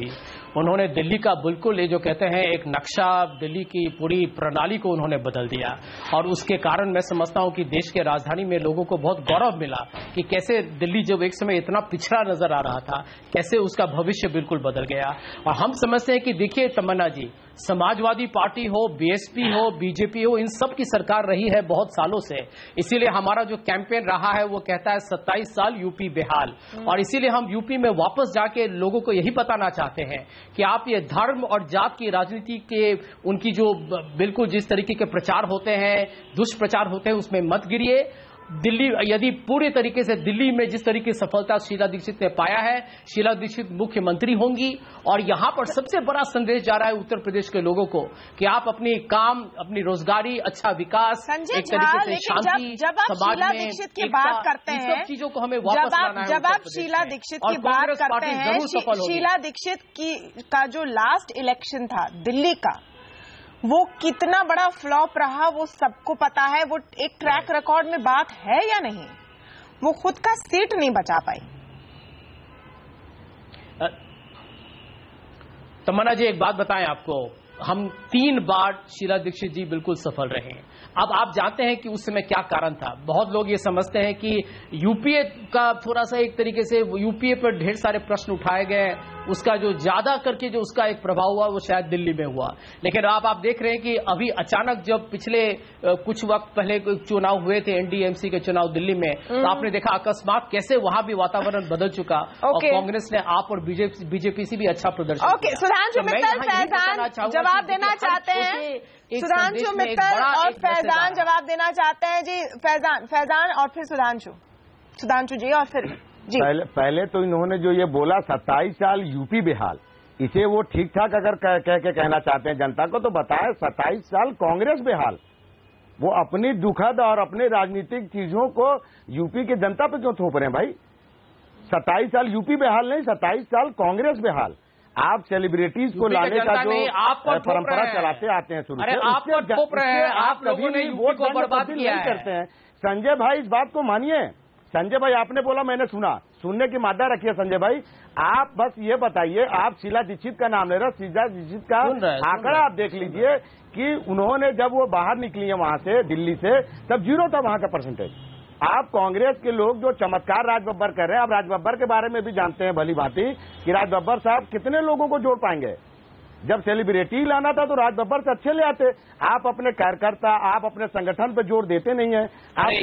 उन्होंने दिल्ली का बिल्कुल ये जो कहते हैं एक नक्शा, दिल्ली की पूरी प्रणाली को उन्होंने बदल दिया, और उसके कारण मैं समझता हूं कि देश के राजधानी में लोगों को बहुत गौरव मिला कि कैसे दिल्ली जब एक समय इतना पिछड़ा नजर आ रहा था, कैसे उसका भविष्य बिल्कुल बदल गया। और हम समझते हैं कि देखिए तमन्ना जी, समाजवादी पार्टी हो, बीएसपी हो, बीजेपी हो, इन सब की सरकार रही है बहुत सालों से। इसीलिए हमारा जो कैंपेन रहा है वो कहता है 27 साल यूपी बेहाल, और इसीलिए हम यूपी में वापस जाके लोगों को यही बताना चाहते हैं कि आप ये धर्म और जात की राजनीति के उनकी जो बिल्कुल जिस तरीके के प्रचार होते हैं, दुष्प्रचार होते हैं, उसमें मत गिरिए। दिल्ली यदि पूरे तरीके से दिल्ली में जिस तरीके की सफलता शीला दीक्षित ने पाया है, शीला दीक्षित मुख्यमंत्री होंगी, और यहां पर सबसे बड़ा संदेश जा रहा है उत्तर प्रदेश के लोगों को कि आप अपनी काम, अपनी रोजगारी, अच्छा विकास, एक तरीके से शांति, जब आप शीला दीक्षित की बात करते हैं, सब चीजों को हमें वापस लाना है। जब आप शीला दीक्षित की बात करते हैं, शीला दीक्षित का जो लास्ट इलेक्शन था दिल्ली का, वो कितना बड़ा फ्लॉप रहा वो सबको पता है। वो एक ट्रैक रिकॉर्ड में बात है या नहीं? वो खुद का सीट नहीं बचा पाई। तमन्ना जी, एक बात बताएं आपको, हम 3 बार शीला दीक्षित जी बिल्कुल सफल रहे। अब आप जानते हैं कि उस समय क्या कारण था। बहुत लोग ये समझते हैं कि यूपीए का थोड़ा सा एक तरीके से यूपीए पर ढेर सारे प्रश्न उठाए गए, उसका जो ज्यादा करके जो उसका एक प्रभाव हुआ वो शायद दिल्ली में हुआ। लेकिन आप देख रहे हैं कि अभी अचानक जब पिछले कुछ वक्त पहले चुनाव हुए थे, एनडीएमसी के चुनाव दिल्ली में, तो आपने देखा अकस्मात कैसे वहां भी वातावरण बदल चुका, और कांग्रेस ने आप और बीजेपी से भी अच्छा प्रदर्शन किया। सुधांशु मित्तल फैजान जवाब देना चाहते हैं, सुधांशु मित्तल और फैजान जवाब देना चाहते हैं जी। फैजान और फिर सुधांशु जी और फिर जी। पहले तो इन्होंने जो ये बोला 27 साल यूपी बेहाल, इसे वो ठीक ठाक अगर कह के कहना चाहते हैं जनता को, तो बताया 27 साल कांग्रेस बेहाल। वो अपनी दुखद और अपने राजनीतिक चीजों को यूपी की जनता पे क्यों थोप रहे हैं भाई? 27 साल यूपी बेहाल नहीं, 27 साल कांग्रेस बेहाल। आप सेलिब्रिटीज को लाने का जो परंपरा चलाते आते हैं शुरू से, आप थोप रहे हैं, आप लोगों ने वोट को बर्बाद किया करते हैं। संजय भाई इस बात को मानिए। संजय भाई आपने बोला, मैंने सुना, सुनने की मादा रखिए संजय भाई। आप बस ये बताइए, आप शीला दीक्षित का नाम ले रहे, शीला दीक्षित का आंकड़ा आप देख लीजिए कि उन्होंने जब वो बाहर निकली है वहां से, दिल्ली से, तब 0 था वहां का परसेंटेज। आप कांग्रेस के लोग जो चमत्कार राज बब्बर कर रहे हैं, आप राज बब्बर के बारे में भी जानते हैं भली भांति कि राज बब्बर साहब कितने लोगों को जोड़ पाएंगे। जब सेलिब्रिटी लाना था तो राज बब्बर से अच्छे ले आते। आप अपने कार्यकर्ता, आप अपने संगठन पे जोर देते नहीं है।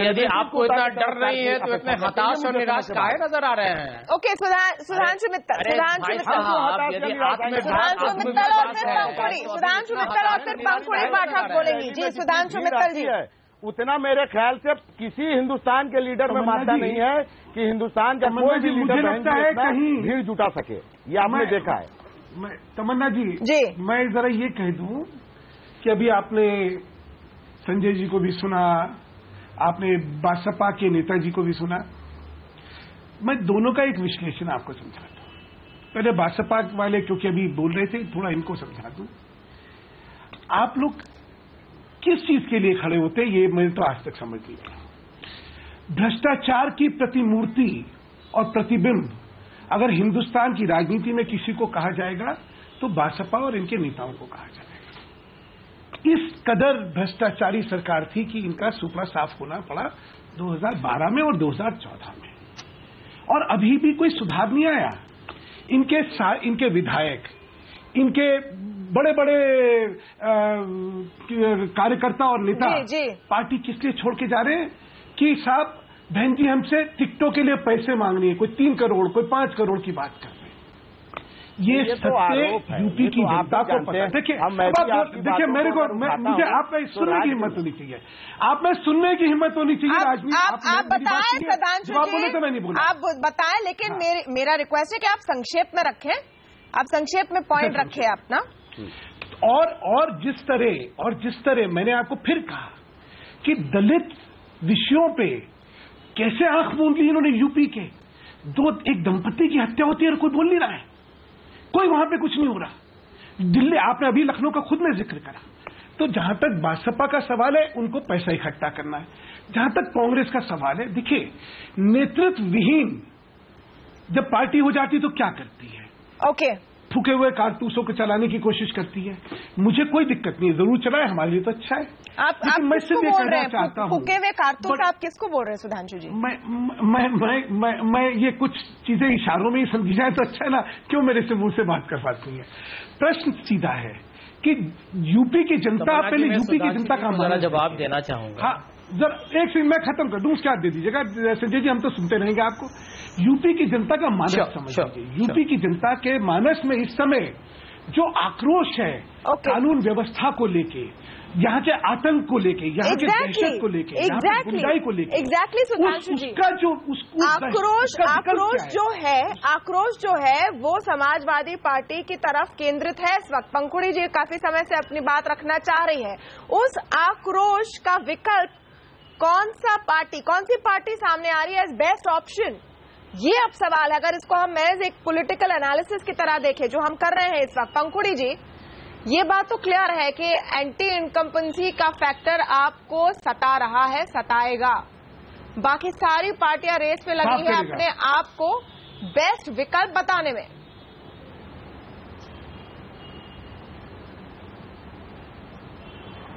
यदि आपको इतना डर नहीं है तो इतने हताश और निराश काहे नजर आ रहे हैं? ओके, सुधांशु मित्तल और फिर पंखुड़ी पाठक बोलेंगी। जी सुधांशु मित्तल जी। उतना मेरे ख्याल से किसी हिंदुस्तान के लीडर में मानता नहीं है कि हिंदुस्तान का कोई भी लीडर कहीं भीड़ जुटा सके। ये आपने देखा है। तमन्ना जी, मैं जरा ये कह दूं कि अभी आपने संजय जी को भी सुना, आपने बसपा के नेताजी को भी सुना। मैं दोनों का एक विश्लेषण आपको समझाता हूं। पहले बसपा वाले क्योंकि अभी बोल रहे थे, थोड़ा इनको समझा दूं। आप लोग किस चीज के लिए खड़े होते, ये मैंने तो आज तक समझ नहीं पाया। भ्रष्टाचार की प्रतिमूर्ति और प्रतिबिंब अगर हिंदुस्तान की राजनीति में किसी को कहा जाएगा तो बसपा और इनके नेताओं को कहा जाएगा। इस कदर भ्रष्टाचारी सरकार थी कि इनका सुपड़ा साफ होना पड़ा 2012 में और 2014 में, और अभी भी कोई सुधार नहीं आया। इनके विधायक, इनके बड़े बड़े कार्यकर्ता और नेता पार्टी किस लिए छोड़ के जा रहे हैं कि साहब बहन जी हमसे टिकटों के लिए पैसे मांगनी है, कोई 3 करोड़ कोई 5 करोड़ की बात कर रहे हैं। ये सत्य यूपी की जनता को पता है। देखिए मेरे को मुझे आपका सुनने की हिम्मत होनी चाहिए, आप में सुनने की हिम्मत होनी चाहिए। आप बताएं सदांशु जी, तो मैं नहीं बोला, आप बताएं, लेकिन मेरा रिक्वेस्ट है कि आप संक्षेप में रखें, आप संक्षेप में पॉइंट रखें अपना। और जिस तरह मैंने आपको फिर कहा कि दलित विषयों पे कैसे आंख मूंद ली इन्होंने। यूपी के एक दंपति की हत्या होती है और कोई बोल नहीं रहा है, कोई वहां पे कुछ नहीं हो रहा। दिल्ली, आपने अभी लखनऊ का खुद में जिक्र करा। तो जहां तक बसपा का सवाल है, उनको पैसा इकट्ठा करना है। जहां तक कांग्रेस का सवाल है, देखिए नेतृत्व विहीन जब पार्टी हो जाती तो क्या करती है? ओके, फूके हुए कारतूसों को चलाने की कोशिश करती है। मुझे कोई दिक्कत नहीं है, जरूर चलाए, हमारे लिए तो अच्छा है। आप किसको बोल रहे हैं फूके हुए कारतूस? आप किसको बोल रहे हैं सुधांशु जी? मैं ये कुछ चीजें इशारों में ही समझी जाए तो अच्छा है ना, क्यों मेरे से मुंह से बात करवाती है? प्रश्न सीधा है कि यूपी की जनता, पहले यूपी की जनता का जवाब देना चाहूंगा। हाँ जरा एक सेकंड मैं खत्म कर दूं, उसके बाद दे दीजिएगा संजय जी, हम तो सुनते रहेंगे आपको। यूपी की जनता का मानस समझ लीजिए। यूपी की जनता के मानस में इस समय जो आक्रोश है कानून व्यवस्था को लेके, यहाँ के आतंक को लेके, यहाँ के दहशत को लेके, यहाँ की गुंडाई को लेके, एग्जैक्टली सुधांशु जी, उसका जो आक्रोश जो है वो समाजवादी पार्टी की तरफ केंद्रित है इस वक्त। पंखुड़ी जी काफी समय से अपनी बात रखना चाह रही है। उस आक्रोश का विकल्प कौन सी पार्टी सामने आ रही है एज बेस्ट ऑप्शन? ये अब सवाल है। अगर इसको हम महज एक पॉलिटिकल एनालिसिस की तरह देखें जो हम कर रहे हैं इस वक्त, पंखुड़ी जी ये बात तो क्लियर है कि एंटी इनकम्पेंसी का फैक्टर आपको सता रहा है, सताएगा। बाकी सारी पार्टियां रेस में लगी है अपने आप को बेस्ट विकल्प बताने में।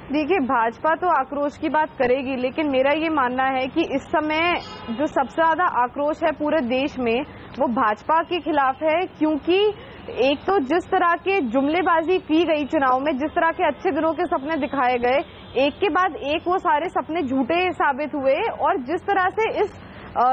देखिए भाजपा तो आक्रोश की बात करेगी, लेकिन मेरा ये मानना है कि इस समय जो सबसे ज्यादा आक्रोश है पूरे देश में वो भाजपा के खिलाफ है। क्योंकि एक तो जिस तरह के जुमलेबाजी की गई चुनाव में, जिस तरह के अच्छे दिनों के सपने दिखाए गए, एक के बाद एक वो सारे सपने झूठे साबित हुए, और जिस तरह से इस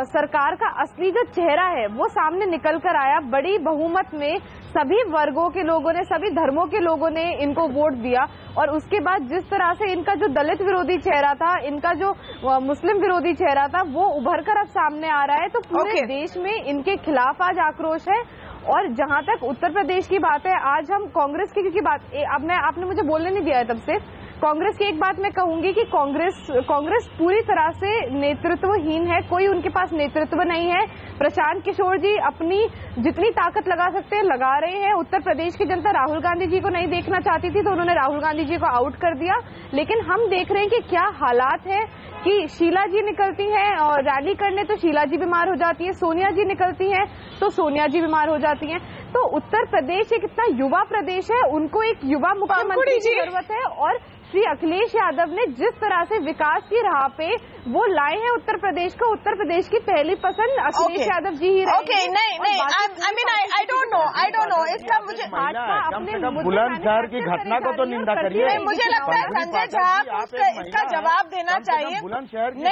सरकार का असली जो चेहरा है वो सामने निकल कर आया। बड़ी बहुमत में सभी वर्गों के लोगों ने, सभी धर्मों के लोगों ने इनको वोट दिया, और उसके बाद जिस तरह से इनका जो दलित विरोधी चेहरा था, इनका जो मुस्लिम विरोधी चेहरा था, वो उभर कर अब सामने आ रहा है। तो पूरे देश में इनके खिलाफ आज आक्रोश है। और जहां तक उत्तर प्रदेश की बात है, आज हम कांग्रेस की बात, अब आपने मुझे बोलने नहीं दिया है तब से। कांग्रेस की एक बात मैं कहूंगी कि कांग्रेस पूरी तरह से नेतृत्वहीन है, कोई उनके पास नेतृत्व नहीं है। प्रशांत किशोर जी अपनी जितनी ताकत लगा सकते हैं लगा रहे हैं। उत्तर प्रदेश की जनता राहुल गांधी जी को नहीं देखना चाहती थी तो उन्होंने राहुल गांधी जी को आउट कर दिया। लेकिन हम देख रहे हैं कि क्या हालात है कि शीला जी निकलती हैं और रैली करने तो शीला जी बीमार हो जाती है, सोनिया जी निकलती हैं तो सोनिया जी बीमार हो जाती हैं। तो उत्तर प्रदेश एक इतना युवा प्रदेश है, उनको एक युवा मुख्यमंत्री की जरूरत है। और श्री अखिलेश यादव ने जिस तरह से विकास की राह पे वो लाए हैं उत्तर प्रदेश को, उत्तर प्रदेश की पहली पसंद अखिलेश यादव जी ही रहेंगे। आई डोंट नो इसका मुझे बुलंदशहर की घटना को तो निंदा करिए। मुझे लगता है संजय झा इसका जवाब देना चाहिए। बुलंदशहर की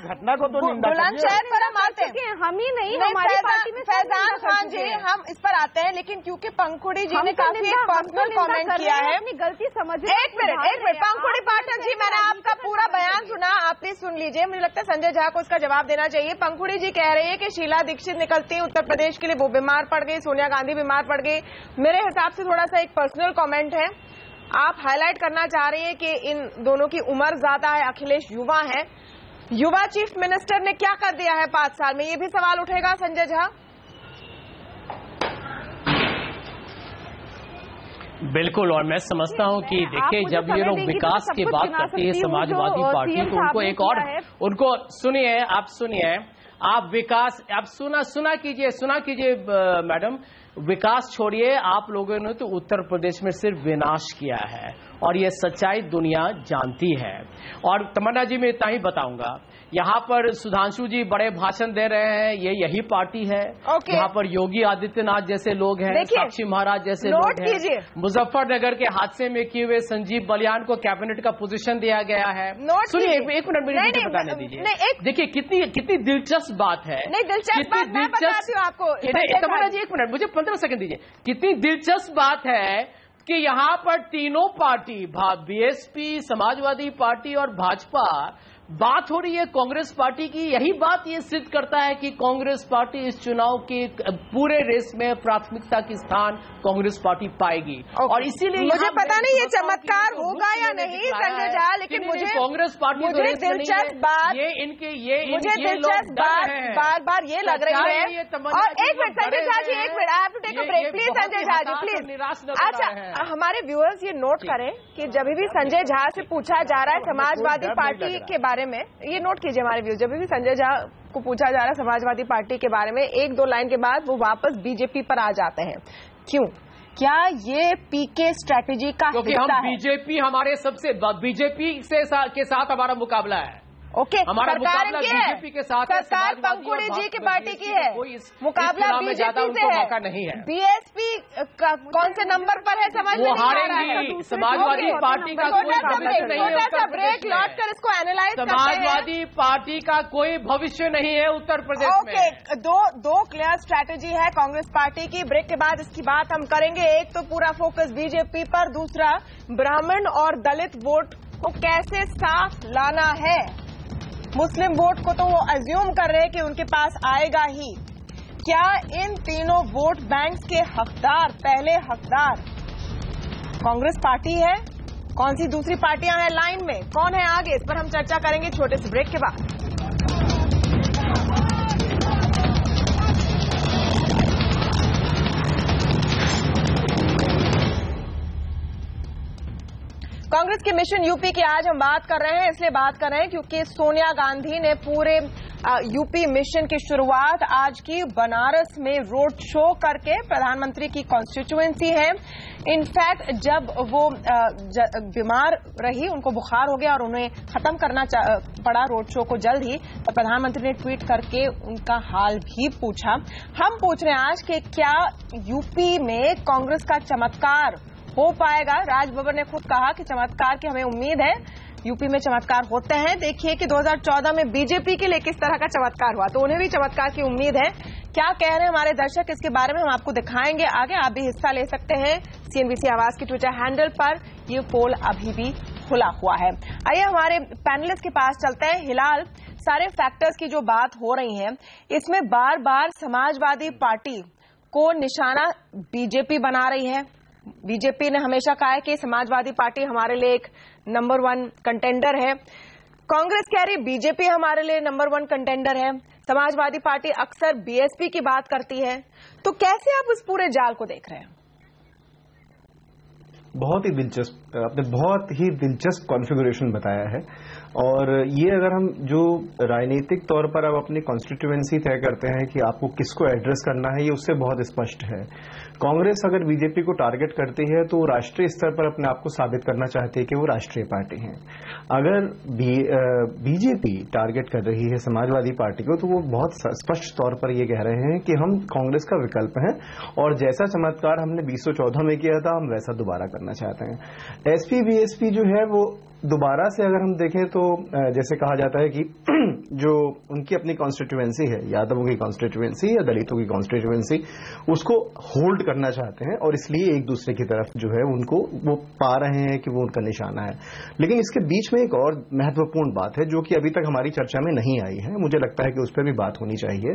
घटना को तो निंदा करिए। बुलंदशहर पर हम आते हैं, हम ही नहीं, हमारी पार्टी में फैजान खान जी हम इस पर आते हैं। लेकिन क्योंकि पंखुड़ी जी ने काफी एक पर्सनल कमेंट किया है, अपनी गलती समझ। एक मिनट पंखुड़ी पाठक जी, मैंने आपका पूरा बयान सुना, आप प्लीज सुन लीजिए। मुझे लगता है संजय झा को इसका जवाब देना चाहिए। पंखुड़ी जी कह रही है कि शीला दीक्षित निकलती उत्तर प्रदेश के लिए, वो बीमार पड़ गई, सोनिया गांधी बीमार पड़ गई। मेरे हिसाब से थोड़ा सा एक पर्सनल कमेंट है। आप हाईलाइट करना चाह रही हैं कि इन दोनों की उम्र ज्यादा है, अखिलेश युवा है, युवा चीफ मिनिस्टर ने क्या कर दिया है 5 साल में, ये भी सवाल उठेगा संजय झा। बिल्कुल, और मैं समझता हूं कि देखिए जब ये लोग विकास की बात करती है समाजवादी पार्टी, तो उनको एक और उनको सुनिए, आप विकास, आप सुना कीजिए मैडम, विकास छोड़िए, आप लोगों ने तो उत्तर प्रदेश में सिर्फ विनाश किया है और ये सच्चाई दुनिया जानती है। और तमन्ना जी मैं इतना ही बताऊंगा, यहाँ पर सुधांशु जी बड़े भाषण दे रहे हैं, ये यही पार्टी है यहाँ पर योगी आदित्यनाथ जैसे लोग हैं, साक्षी महाराज जैसे लोग हैं, मुजफ्फरनगर के हादसे में किए हुए संजीव बलियान को कैबिनेट का पोजीशन दिया गया है। सुनिए एक मिनट मुझे बताने दीजिए, देखिए कितनी दिलचस्प बात है, तमन्ना जी एक मिनट मुझे 15 सेकंड दीजिए, कितनी दिलचस्प बात है कि यहाँ पर तीनों पार्टी बीएसपी, समाजवादी पार्टी और भाजपा बात हो रही है कांग्रेस पार्टी की। यही बात ये सिद्ध करता है कि कांग्रेस पार्टी इस चुनाव के पूरे रेस में प्राथमिकता की स्थान कांग्रेस पार्टी पाएगी। और इसीलिए मुझे पता नहीं ये चमत्कार होगा या नहीं संजय झा, लेकिन मुझे कांग्रेस पार्टी मुझे दिलचस्प बात ये इनके मुझे दिलचस्प बात बार ये लग रही है। और एक मिनट संजय झा जी, एक minute, I have to take a break please Sanjay Jha ji please. अच्छा, हमारे व्यूअर्स ये नोट करें कि जब भी संजय झा से पूछा जा रहा है समाजवादी पार्टी के बारे में, ये नोट कीजिए हमारे व्यूज, जब भी संजय झा को पूछा जा रहा है समाजवादी पार्टी के बारे में, 1-2 लाइन के बाद वो वापस बीजेपी पर आ जाते हैं। क्यों? क्या ये पीके स्ट्रेटेजी का हिस्सा है? क्योंकि हम बीजेपी, हमारे सबसे बीजेपी के साथ हमारा मुकाबला है। ओके, हमारा मुकाबला बीजेपी के साथ है, सरकार पंकुड़ी जी की पार्टी की है, मुकाबला बीजेपी से है, नहीं है। बीएसपी कौन से नंबर पर है समझ में नहीं आ रहा है। समाजवादी पार्टी का कोई भविष्य नहीं है, ब्रेक लौट कर इसको एनालाइज करते हैं। समाजवादी पार्टी का कोई भविष्य नहीं है उत्तर प्रदेश में। ओके, दो क्लियर स्ट्रैटेजी है कांग्रेस पार्टी की। ब्रेक के बाद इसकी बात हम करेंगे। एक तो पूरा फोकस बीजेपी पर, दूसरा ब्राह्मण और दलित वोट को कैसे साफ लाना है। मुस्लिम वोट को तो वो अज्यूम कर रहे हैं कि उनके पास आएगा ही। क्या इन तीनों वोट बैंक्स के हकदार, पहले हकदार कांग्रेस पार्टी है? कौन सी दूसरी पार्टियां हैं लाइन में? कौन है आगे? इस पर हम चर्चा करेंगे छोटे से ब्रेक के बाद। कांग्रेस के मिशन यूपी की आज हम बात कर रहे हैं, इसलिए बात कर रहे हैं क्योंकि सोनिया गांधी ने पूरे यूपी मिशन की शुरुआत आज की बनारस में रोड शो करके, प्रधानमंत्री की कॉन्स्टिट्यूएंसी है। इनफैक्ट जब वो बीमार रही, उनको बुखार हो गया और उन्हें खत्म करना पड़ा रोड शो को जल्द ही, तो प्रधानमंत्री ने ट्वीट करके उनका हाल भी पूछा। हम पूछ रहे हैं आज कि क्या यूपी में कांग्रेस का चमत्कार हो पाएगा? राजभवन ने खुद कहा कि चमत्कार की हमें उम्मीद है, यूपी में चमत्कार होते हैं। देखिए कि 2014 में बीजेपी के लिए किस तरह का चमत्कार हुआ, तो उन्हें भी चमत्कार की उम्मीद है। क्या कह रहे हैं हमारे दर्शक इसके बारे में हम आपको दिखाएंगे आगे। आप भी हिस्सा ले सकते हैं सीएनबीसी आवाज की ट्विटर हैंडल पर, ये पोल अभी भी खुला हुआ है। आइए हमारे पैनलिस्ट के पास चलते हैं। हिलाल, सारे फैक्टर्स की जो बात हो रही है, इसमें बार बार समाजवादी पार्टी को निशाना बीजेपी बना रही है। बीजेपी ने हमेशा कहा है कि समाजवादी पार्टी हमारे लिए एक नंबर 1 कंटेंडर है। कांग्रेस कह रही बीजेपी हमारे लिए नंबर 1 कंटेंडर है। समाजवादी पार्टी अक्सर बीएसपी की बात करती है। तो कैसे आप इस पूरे जाल को देख रहे हैं? बहुत ही दिलचस्प, आपने बहुत ही दिलचस्प कॉन्फ़िगरेशन बताया है। और ये अगर हम जो राजनीतिक तौर पर अब अपनी कॉन्स्टिट्यूएंसी तय करते हैं कि आपको किसको एड्रेस करना है, ये उससे बहुत स्पष्ट है। कांग्रेस अगर बीजेपी को टारगेट करती है तो वो राष्ट्रीय स्तर पर अपने आप को साबित करना चाहती है कि वो राष्ट्रीय पार्टी है। अगर बीजेपी टारगेट कर रही है समाजवादी पार्टी को, तो वो बहुत स्पष्ट तौर पर ये कह रहे हैं कि हम कांग्रेस का विकल्प हैं और जैसा चमत्कार हमने 2014 में किया था, हम वैसा दोबारा करना चाहते हैं। एसपी बीएसपी जो है वो दोबारा से अगर हम देखें तो जैसे कहा जाता है कि जो उनकी अपनी कॉन्स्टिट्यूएंसी है, यादवों की कॉन्स्टिट्यूएंसी या दलितों की कॉन्स्टिट्यूएंसी, उसको होल्ड करना चाहते हैं और इसलिए एक दूसरे की तरफ जो है उनको वो पा रहे हैं कि वो उनका निशाना है। लेकिन इसके बीच में एक और महत्वपूर्ण बात है जो कि अभी तक हमारी चर्चा में नहीं आई है, मुझे लगता है कि उस पर भी बात होनी चाहिए,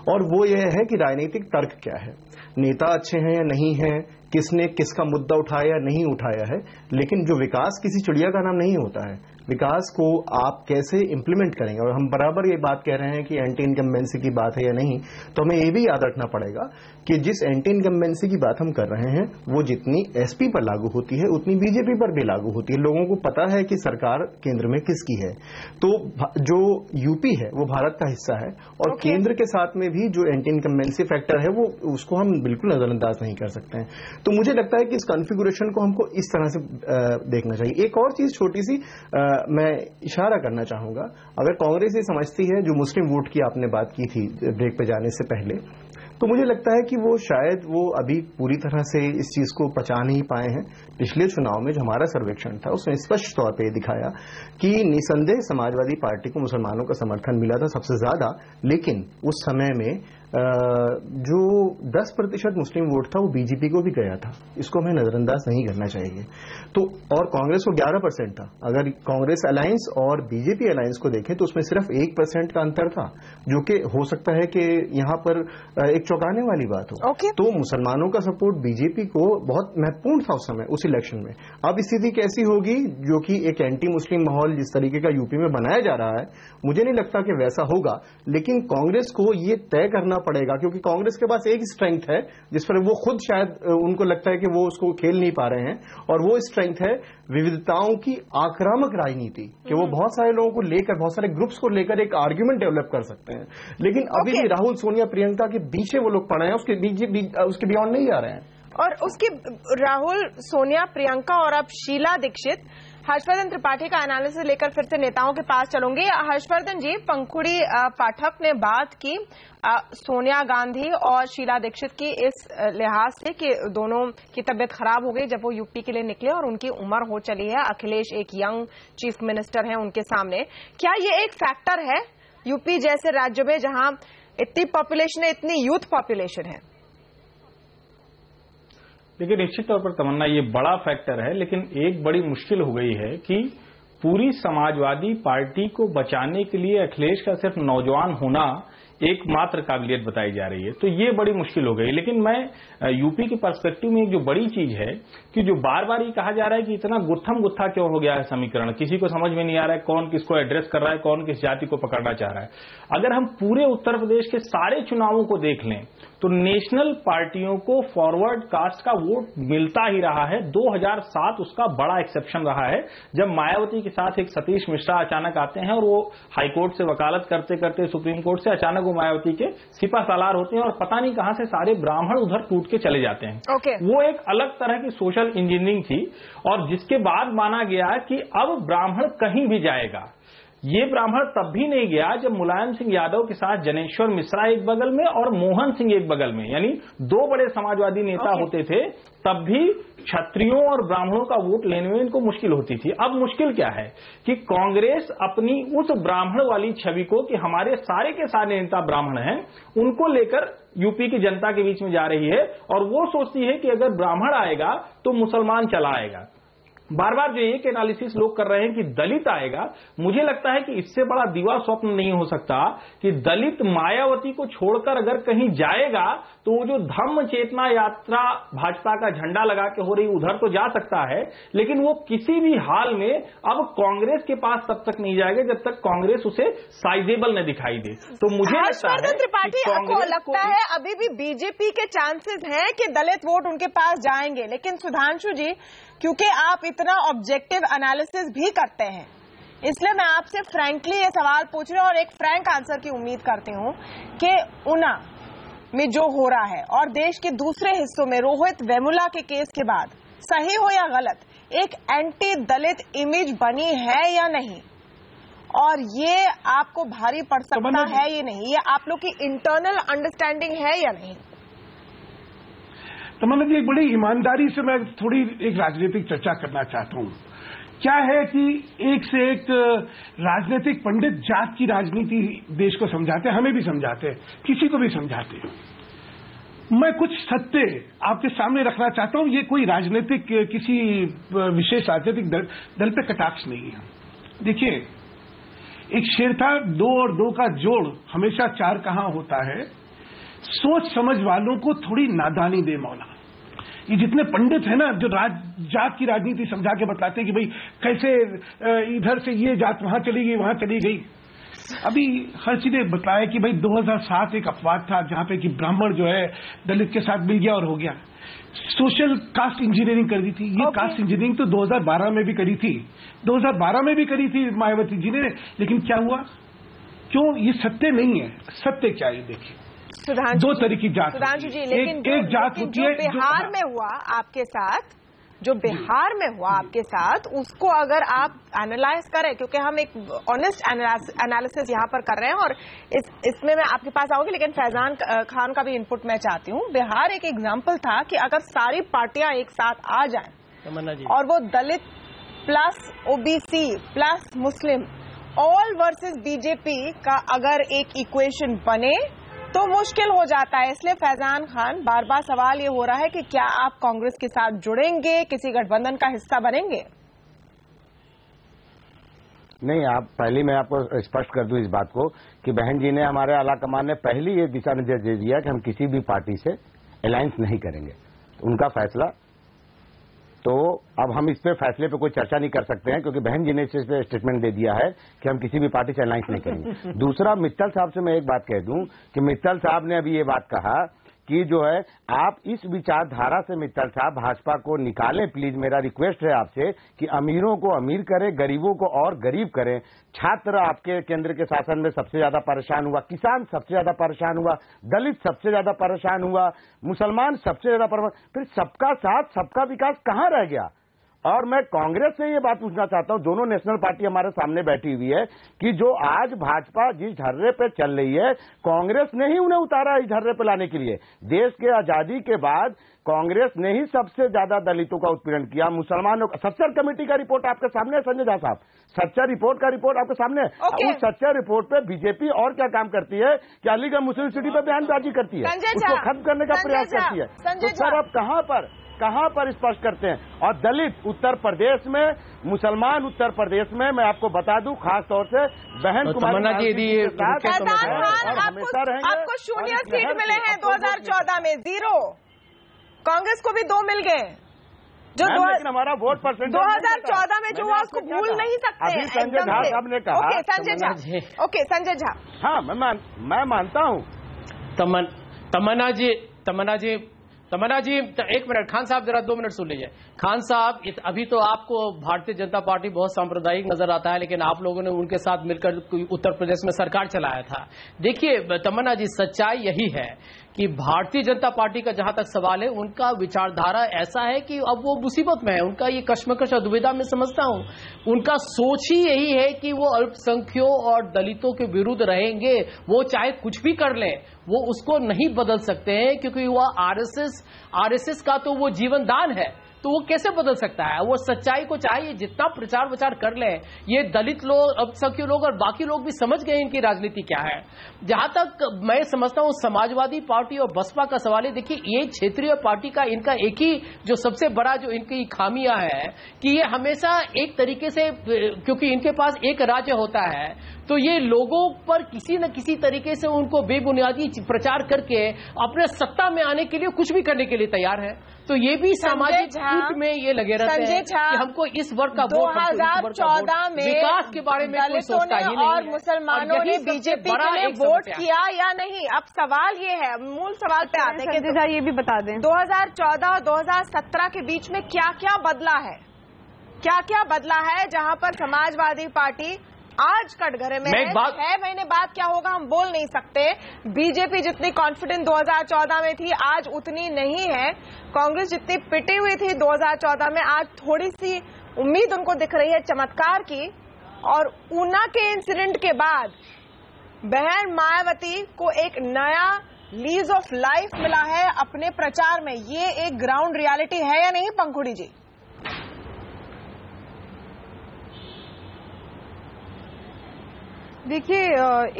और वो ये है कि राजनीतिक तर्क क्या है, नेता अच्छे हैं या नहीं है, किसने किसका मुद्दा उठाया या नहीं उठाया है, लेकिन जो विकास किसी चिड़िया का नाम नहीं होता है। विकास को आप कैसे इंप्लीमेंट करेंगे, और हम बराबर ये बात कह रहे हैं कि एंटी इनकम्बेंसी की बात है या नहीं, तो हमें ये भी याद रखना पड़ेगा कि जिस एंटी इनकम्बेंसी की बात हम कर रहे हैं वो जितनी एसपी पर लागू होती है उतनी बीजेपी पर भी लागू होती है। लोगों को पता है कि सरकार केंद्र में किसकी है। तो जो यूपी है वो भारत का हिस्सा है, और केंद्र के साथ में भी जो एंटी इनकम्बेंसी फैक्टर है वो उसको हम बिल्कुल नजरअंदाज नहीं कर सकते हैं। तो मुझे लगता है कि इस कॉन्फ़िगरेशन को हमको इस तरह से देखना चाहिए। एक और चीज छोटी सी मैं इशारा करना चाहूंगा, अगर कांग्रेस ये समझती है, जो मुस्लिम वोट की आपने बात की थी ब्रेक पे जाने से पहले, तो मुझे लगता है कि वो शायद वो अभी पूरी तरह से इस चीज को पचा नहीं पाए हैं। पिछले चुनाव में जो हमारा सर्वेक्षण था उसने स्पष्ट तौर पे दिखाया कि निसंदेह समाजवादी पार्टी को मुसलमानों का समर्थन मिला था सबसे ज्यादा, लेकिन उस समय में जो 10% मुस्लिम वोट था वो बीजेपी को भी गया था। इसको हमें नजरअंदाज नहीं करना चाहिए। तो और कांग्रेस को 11% था। अगर कांग्रेस अलायंस और बीजेपी अलायंस को देखें तो उसमें सिर्फ 1% का अंतर था, जो कि हो सकता है कि यहां पर एक चौंकाने वाली बात हो। तो मुसलमानों का सपोर्ट बीजेपी को बहुत महत्वपूर्ण था उस समय, उस इलेक्शन में। अब स्थिति कैसी होगी, जो कि एक एंटी मुस्लिम माहौल जिस तरीके का यूपी में बनाया जा रहा है, मुझे नहीं लगता कि वैसा होगा। लेकिन कांग्रेस को ये तय करना पड़ेगा, क्योंकि कांग्रेस के पास एक स्ट्रेंथ है जिस पर वो खुद शायद उनको लगता है कि वो उसको खेल नहीं पा रहे हैं, और वो स्ट्रेंथ है विविधताओं की आक्रामक राजनीति, कि वो बहुत सारे लोगों को लेकर, बहुत सारे ग्रुप्स को लेकर एक आर्ग्यूमेंट डेवलप कर सकते हैं। लेकिन अभी भी राहुल, सोनिया, प्रियंका के पीछे वो लोग पड़े हैं, उसके बियॉन्ड नहीं जा रहे हैं। और उसके राहुल, सोनिया, प्रियंका और अब शीला दीक्षित। हर्षवर्धन त्रिपाठी का एनालिसिस लेकर फिर से नेताओं के पास चलूंगी। हर्षवर्धन जी, पंखुड़ी पाठक ने बात की सोनिया गांधी और शीला दीक्षित की इस लिहाज से कि दोनों की तबीयत खराब हो गई जब वो यूपी के लिए निकले और उनकी उम्र हो चली है। अखिलेश एक यंग चीफ मिनिस्टर हैं उनके सामने। क्या ये एक फैक्टर है यूपी जैसे राज्य में जहां इतनी पॉपुलेशन है, इतनी यूथ पॉपुलेशन है? देखिए, निश्चित तौर पर तमन्ना ये बड़ा फैक्टर है, लेकिन एक बड़ी मुश्किल हो गई है कि पूरी समाजवादी पार्टी को बचाने के लिए अखिलेश का सिर्फ नौजवान होना एकमात्र काबिलियत बताई जा रही है। तो ये बड़ी मुश्किल हो गई। लेकिन मैं यूपी के पर्सपेक्टिव में एक जो बड़ी चीज है कि जो बार बार ये कहा जा रहा है कि इतना गुत्थम गुत्था क्यों हो गया है समीकरण, किसी को समझ में नहीं आ रहा है कौन किसको एड्रेस कर रहा है, कौन किस जाति को पकड़ना चाह रहा है। अगर हम पूरे उत्तर प्रदेश के सारे चुनावों को देख लें तो नेशनल पार्टियों को फॉरवर्ड कास्ट का वोट मिलता ही रहा है। 2007 उसका बड़ा एक्सेप्शन रहा है, जब मायावती के साथ एक सतीश मिश्रा अचानक आते हैं और वो हाईकोर्ट से वकालत करते करते सुप्रीम कोर्ट से अचानक वो मायावती के सिपा सालार होते हैं और पता नहीं कहां से सारे ब्राह्मण उधर टूट के चले जाते हैं। वो एक अलग तरह की सोशल इंजीनियरिंग थी, और जिसके बाद माना गया कि अब ब्राह्मण कहीं भी जाएगा। ये ब्राह्मण तब भी नहीं गया जब मुलायम सिंह यादव के साथ जनेश्वर मिश्रा एक बगल में और मोहन सिंह एक बगल में, यानी दो बड़े समाजवादी नेता होते थे, तब भी क्षत्रियों और ब्राह्मणों का वोट लेने में इनको मुश्किल होती थी। अब मुश्किल क्या है कि कांग्रेस अपनी उस ब्राह्मण वाली छवि को कि हमारे सारे के सारे नेता ब्राह्मण हैं, उनको लेकर यूपी की जनता के बीच में जा रही है, और वो सोचती है कि अगर ब्राह्मण आएगा तो मुसलमान चला आएगा। बार बार जो एक एनालिसिस लोग कर रहे हैं कि दलित आएगा, मुझे लगता है कि इससे बड़ा दीवा स्वप्न नहीं हो सकता कि दलित मायावती को छोड़कर अगर कहीं जाएगा तो वो जो धम्म चेतना यात्रा भाजपा का झंडा लगा के हो रही उधर तो जा सकता है, लेकिन वो किसी भी हाल में अब कांग्रेस के पास तब तक नहीं जाएगा जब तक कांग्रेस उसे साइजेबल न दिखाई दे। तो मुझे हर्षवर्धन त्रिपाठी को लगता है अभी भी बीजेपी के चांसेस हैं कि दलित वोट उनके पास जाएंगे। लेकिन सुधांशु जी, क्योंकि आप इतना ऑब्जेक्टिव एनालिसिस भी करते हैं, इसलिए मैं आपसे फ्रैंकली ये सवाल पूछ रही हूं और एक फ्रैंक आंसर की उम्मीद करती हूं कि ऊना में जो हो रहा है और देश के दूसरे हिस्सों में रोहित वेमुला के केस के बाद, सही हो या गलत, एक एंटी दलित इमेज बनी है या नहीं, और ये आपको भारी पड़ सकता है या नहीं, ये आप लोग की इंटरनल अंडरस्टैंडिंग है या नहीं? तमन्ना जी, एक बड़ी ईमानदारी से मैं थोड़ी एक राजनीतिक चर्चा करना चाहता हूं। क्या है कि एक से एक राजनीतिक पंडित जात की राजनीति देश को समझाते हैं, हमें भी समझाते हैं, किसी को भी समझाते हैं। मैं कुछ सत्य आपके सामने रखना चाहता हूं। ये कोई राजनीतिक किसी विशेष राजनीतिक दल पे कटाक्ष नहीं है। देखिए, एक शेर था, 2 और 2 का जोड़ हमेशा 4 कहां होता है, सोच समझ वालों को थोड़ी नादानी दे मौला। ये जितने पंडित हैं ना जो जात की राजनीति समझा के बताते हैं कि भाई कैसे इधर से ये जात वहां चली गई वहां चली गई। अभी हर्षी ने बताया कि भाई 2007 एक अपवाद था जहां पे कि ब्राह्मण जो है दलित के साथ मिल गया और हो गया। सोशल कास्ट इंजीनियरिंग कर दी थी। ये कास्ट इंजीनियरिंग तो 2012 में भी करी थी, 2012 में भी करी थी मायावती जी ने, लेकिन क्या हुआ? क्यों? ये सत्य नहीं है। सत्य क्या है देखिए, दो तरह की जात, सुधांशु जी, लेकिन एक जात होती है बिहार में हुआ आपके साथ, जो बिहार में हुआ आपके साथ, उसको अगर आप एनालाइज करें, क्योंकि हम एक ऑनेस्ट एनालिसिस यहाँ पर कर रहे हैं और इसमें मैं आपके पास आऊंगी, लेकिन फैजान खान का भी इनपुट मैं चाहती हूँ। बिहार एक एग्जाम्पल था कि अगर सारी पार्टियां एक साथ आ जाएं और वो दलित प्लस ओबीसी प्लस मुस्लिम ऑल वर्सेस बीजेपी का अगर एक इक्वेशन बने तो मुश्किल हो जाता है। इसलिए फैजान खान, बार बार सवाल ये हो रहा है कि क्या आप कांग्रेस के साथ जुड़ेंगे, किसी गठबंधन का हिस्सा बनेंगे? नहीं, आप पहले मैं आपको स्पष्ट कर दूं इस बात को कि बहन जी ने, हमारे आला कमान ने पहले ये दिशा निर्देश दे दिया कि हम किसी भी पार्टी से अलायंस नहीं करेंगे। तो उनका फैसला, तो अब हम इस पे फैसले पे कोई चर्चा नहीं कर सकते हैं क्योंकि बहन जी ने इस पे स्टेटमेंट दे दिया है कि हम किसी भी पार्टी से अलायंस नहीं करेंगे। दूसरा, मित्तल साहब से मैं एक बात कह दूं कि मित्तल साहब ने अभी ये बात कहा कि जो है आप इस विचारधारा से मित्तल साहब भाजपा को निकालें प्लीज। मेरा रिक्वेस्ट है आपसे कि अमीरों को अमीर करें, गरीबों को और गरीब करें। छात्र आपके केंद्र के शासन में सबसे ज्यादा परेशान हुआ, किसान सबसे ज्यादा परेशान हुआ, दलित सबसे ज्यादा परेशान हुआ, मुसलमान सबसे ज्यादा परेशान, फिर सबका साथ सबका विकास कहाँ रह गया? और मैं कांग्रेस से ये बात पूछना चाहता हूं, दोनों नेशनल पार्टी हमारे सामने बैठी हुई है कि जो आज भाजपा जिस ढर्रे पे चल रही है, कांग्रेस ने ही उन्हें उतारा इस ढर्रे पे लाने के लिए। देश के आजादी के बाद कांग्रेस ने ही सबसे ज्यादा दलितों का उत्पीड़न किया, मुसलमानों का। सच्चर कमेटी का रिपोर्ट आपके सामने है संजय झा साहब, सच्चर रिपोर्ट का रिपोर्ट आपके सामने है। उस सच्चर रिपोर्ट पे बीजेपी और क्या काम करती है कि अलीगढ़ मुस्लिम सिटी पे बयानबाजी करती है, उसको खत्म करने का प्रयास करती है। तो सर आप कहां पर स्पष्ट करते हैं? और दलित उत्तर प्रदेश में, मुसलमान उत्तर प्रदेश में, मैं आपको बता दूं खास तौर से बहन कुमारी आपको 0 सीट मिले हैं 2014 में, 0। कांग्रेस को भी 2 मिल गए जो लेकिन हमारा वोट परसेंट 2014 में जो हुआ उसको भूल नहीं सकते। अभी संजय झा साहब ने कहा। ओके संजय झा, हाँ मैं मानता हूँ। तमन्ना जी एक मिनट, खान साहब जरा 2 मिनट सुन लीजिए। खान साहब, अभी तो आपको भारतीय जनता पार्टी बहुत सांप्रदायिक नजर आता है, लेकिन आप लोगों ने उनके साथ मिलकर उत्तर प्रदेश में सरकार चलाया था। देखिए तमन्ना जी, सच्चाई यही है कि भारतीय जनता पार्टी का जहां तक सवाल है, उनका विचारधारा ऐसा है कि अब वो मुसीबत में है। उनका ये कश्मकश और दुविधा में समझता हूं। उनका सोच ही यही है कि वो अल्पसंख्यों और दलितों के विरुद्ध रहेंगे। वो चाहे कुछ भी कर लें, वो उसको नहीं बदल सकते हैं क्योंकि वह आरएसएस का तो वो जीवन दान है, तो वो कैसे बदल सकता है? वो सच्चाई को चाहिए जितना प्रचार प्रचार कर ले, ये दलित लोग, अल्पसंख्यक लोग और बाकी लोग भी समझ गए इनकी राजनीति क्या है। जहां तक मैं समझता हूं समाजवादी पार्टी और बसपा का सवाल है, देखिए ये क्षेत्रीय पार्टी का इनका एक ही जो सबसे बड़ा जो इनकी खामियां है कि ये हमेशा एक तरीके से, क्योंकि इनके पास एक राज्य होता है, तो ये लोगों पर किसी न किसी तरीके से उनको बेबुनियादी प्रचार करके अपने सत्ता में आने के लिए कुछ भी करने के लिए तैयार है। तो ये भी सामाजिक कूट में ये लगे रहते हैं कि हमको इस वर्ग का 2014 में विकास के बारे में कोई सोचता ही नहीं और मुसलमानों ने बीजेपी के लिए वोट किया या नहीं। अब सवाल ये है, मूल सवाल पे आते हैं कि ये भी बता दें 2014 और 2017 के बीच में क्या क्या बदला है, क्या क्या बदला है, जहां पर समाजवादी पार्टी आज कटघरे में है। 6 महीने बाद क्या होगा हम बोल नहीं सकते। बीजेपी जितनी कॉन्फिडेंट 2014 में थी आज उतनी नहीं है। कांग्रेस जितनी पिटी हुई थी 2014 में आज थोड़ी सी उम्मीद उनको दिख रही है चमत्कार की। और ऊना के इंसिडेंट के बाद बहन मायावती को एक नया लीज ऑफ लाइफ मिला है अपने प्रचार में। ये एक ग्राउंड रियलिटी है या नहीं पंखुड़ी जी? देखिए,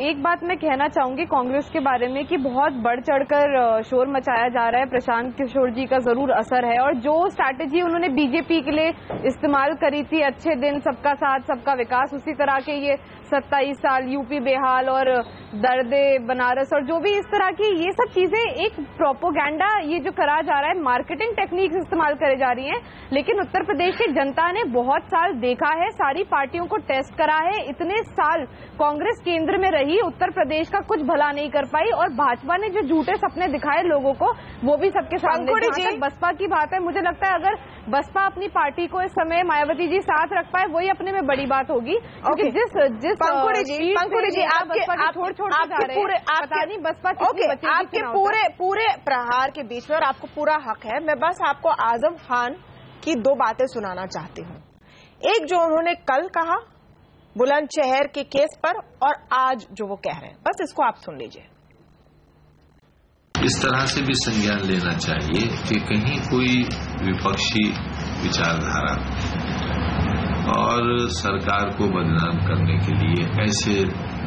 एक बात मैं कहना चाहूंगी कांग्रेस के बारे में कि बहुत बढ़ चढ़कर शोर मचाया जा रहा है। प्रशांत किशोर जी का जरूर असर है और जो स्ट्रैटेजी उन्होंने बीजेपी के लिए इस्तेमाल करी थी, अच्छे दिन, सबका साथ सबका विकास, उसी तरह के ये 27 साल यूपी बेहाल और दर्दे बनारस और जो भी इस तरह की ये सब चीजें एक प्रोपोगेंडा ये जो करा जा रहा है, मार्केटिंग टेक्निक्स इस्तेमाल करे जा रही हैं। लेकिन उत्तर प्रदेश की जनता ने बहुत साल देखा है, सारी पार्टियों को टेस्ट करा है। इतने साल कांग्रेस केंद्र में रही, उत्तर प्रदेश का कुछ भला नहीं कर पाई और भाजपा ने जो झूठे सपने दिखाए लोगों को वो भी सबके सामने। बसपा की बात है, मुझे लगता है अगर बसपा अपनी पार्टी को इस समय मायावती जी साथ रख पाए वही अपने में बड़ी बात होगी। क्योंकि जिस पंकुड़ी जी आपके पूरे प्रहार के बीच में, और आपको पूरा हक है, मैं बस आपको आजम खान की दो बातें सुनाना चाहती हूँ। एक जो उन्होंने कल कहा बुलंदशहर के केस पर, और आज जो वो कह रहे हैं, बस इसको आप सुन लीजिए। इस तरह से भी संज्ञान लेना चाहिए कि कहीं कोई विपक्षी विचारधारा और सरकार को बदनाम करने के लिए ऐसे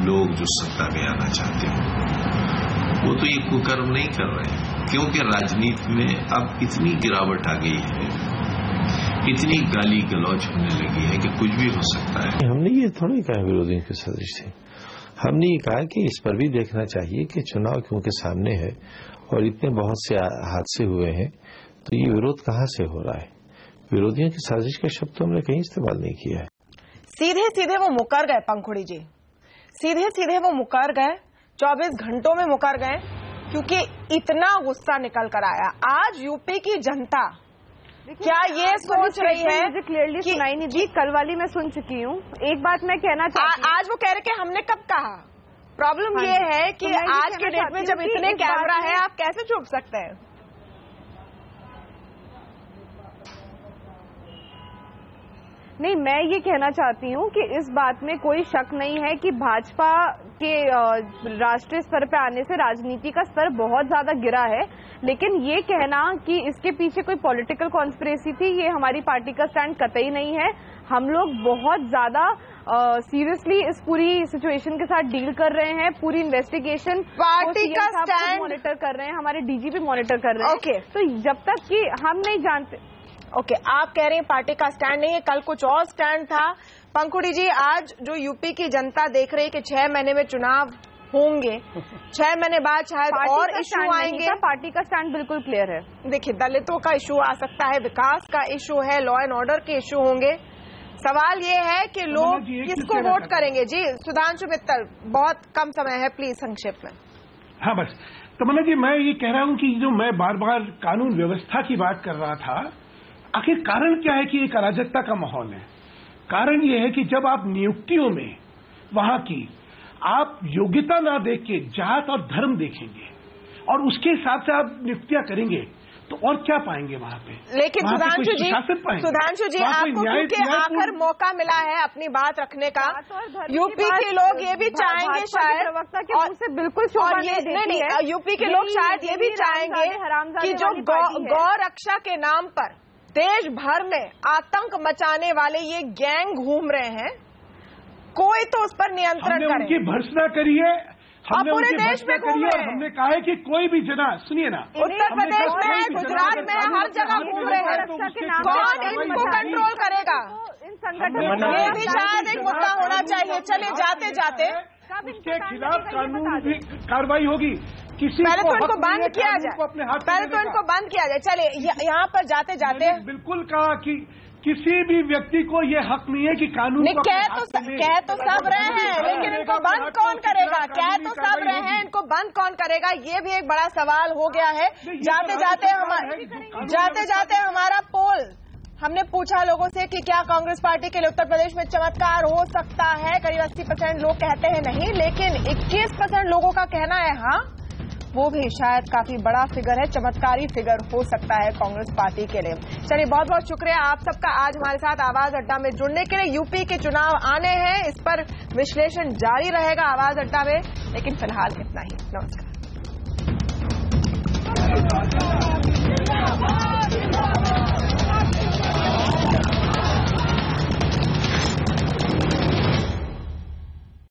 लोग जो सत्ता में आना चाहते हैं वो तो ये कुकर्म नहीं कर रहे हैं, क्योंकि राजनीति में अब इतनी गिरावट आ गई है, इतनी गाली गलौज होने लगी है कि कुछ भी हो सकता है। हमने ये थोड़ी कहा विरोधियों के सदस्य से, हमने ये कहा कि इस पर भी देखना चाहिए कि चुनाव क्योंकि सामने है और इतने बहुत से हादसे हुए हैं, तो ये विरोध कहाँ से हो रहा है। विरोधियों की साजिश के शब्द तो हमने कहीं इस्तेमाल नहीं किया है। सीधे सीधे वो मुकर गए पंखुड़ी जी, सीधे सीधे वो मुकर गए, 24 घंटों में मुकर गए, क्योंकि इतना गुस्सा निकल कर आया। आज यूपी की जनता क्या ये सोच रही है, मुझे क्लियरली सुनाई नहीं दी, कल वाली मैं सुन चुकी हूँ। एक बात मैं कहना चाहती हूँ, आज वो कह रहे कि हमने कब कहा। प्रॉब्लम ये है कि आज के डेट में जब इतने कैमरा है, आप कैसे छुप सकते हैं। नहीं, मैं ये कहना चाहती हूँ कि इस बात में कोई शक नहीं है कि भाजपा के राष्ट्रीय स्तर पे आने से राजनीति का स्तर बहुत ज्यादा गिरा है। लेकिन ये कहना कि इसके पीछे कोई पॉलिटिकल कॉन्स्पिरेसी थी, ये हमारी पार्टी का स्टैंड कतई नहीं है। हम लोग बहुत ज्यादा सीरियसली इस पूरी सिचुएशन के साथ डील कर रहे हैं। पूरी इन्वेस्टिगेशन पार्टी का स्टैंड मॉनिटर कर रहे हैं, हमारे डीजीपी मॉनिटर कर रहे हैं। तो जब तक कि हम नहीं जानते, आप कह रहे हैं पार्टी का स्टैंड नहीं है, कल कुछ और स्टैंड था। पंखुड़ी जी, आज जो यूपी की जनता देख रही है कि 6 महीने में चुनाव होंगे, 6 महीने बाद शायद और इशू आएंगे। पार्टी का स्टैंड बिल्कुल क्लियर है। देखिए, दलितों का इशू आ सकता है, विकास का इशू है, लॉ एंड ऑर्डर के इशू होंगे। सवाल ये है कि लोग किसको वोट करेंगे। जी सुधांशु मित्तल, बहुत कम समय है, प्लीज संक्षिप्त में। हाँ बस तमन्ना जी, मैं ये कह रहा हूँ कि जो मैं बार बार कानून व्यवस्था की बात कर रहा था, आखिर कारण क्या है कि एक अराजकता का माहौल है। कारण ये है कि जब आप नियुक्तियों में वहां की आप योग्यता ना देख के जात और धर्म देखेंगे और उसके हिसाब से आप नियुक्तियां करेंगे तो और क्या पाएंगे वहां पे। लेकिन सुधांशु जी आपको क्योंकि आखिर मौका मिला है अपनी बात रखने का, यूपी के लोग ये भी चाहेंगे शायद, और से बिल्कुल नहीं, यूपी के लोग शायद ये भी चाहेंगे कि जो गौ रक्षा के नाम पर देश भर में आतंक मचाने वाले ये गैंग घूम रहे हैं, कोई तो उस पर नियंत्रण करे। उनकी भर्त्सना करिए, हमने पूरे देश में घूम रहे हैं। हमने कहा है कि कोई भी जना, सुनिए ना, उत्तर प्रदेश में है, गुजरात में है, हर जगह घूम रहे हैं। कौन इनको कंट्रोल करेगा? ये भी शायद एक मुद्दा होना चाहिए। चले जाते जाते उसके खिलाफ कानूनी कार्रवाई होगी। पहले तो इनको बंद किया जाए, चले यहाँ पर जाते जाते बिल्कुल कहा कि किसी भी व्यक्ति को ये हक नहीं है कि कानून कह तो सब रहे हैं, लेकिन इनको बंद कौन करेगा? कह तो सब रहे हैं, इनको बंद कौन करेगा? ये भी एक बड़ा सवाल हो गया है। जाते जाते हमारा पोल, हमने पूछा लोगों से कि क्या कांग्रेस पार्टी के लिए उत्तर प्रदेश में चमत्कार हो सकता है। करीब 80% लोग कहते हैं नहीं, लेकिन 21% लोगों का कहना है हाँ, वो भी शायद काफी बड़ा फिगर है, चमत्कारी फिगर हो सकता है कांग्रेस पार्टी के लिए। चलिए, बहुत बहुत शुक्रिया आप सबका आज हमारे साथ आवाज अड्डा में जुड़ने के लिए। यूपी के चुनाव आने हैं, इस पर विश्लेषण जारी रहेगा आवाज अड्डा में, लेकिन फिलहाल इतना ही। नमस्कार।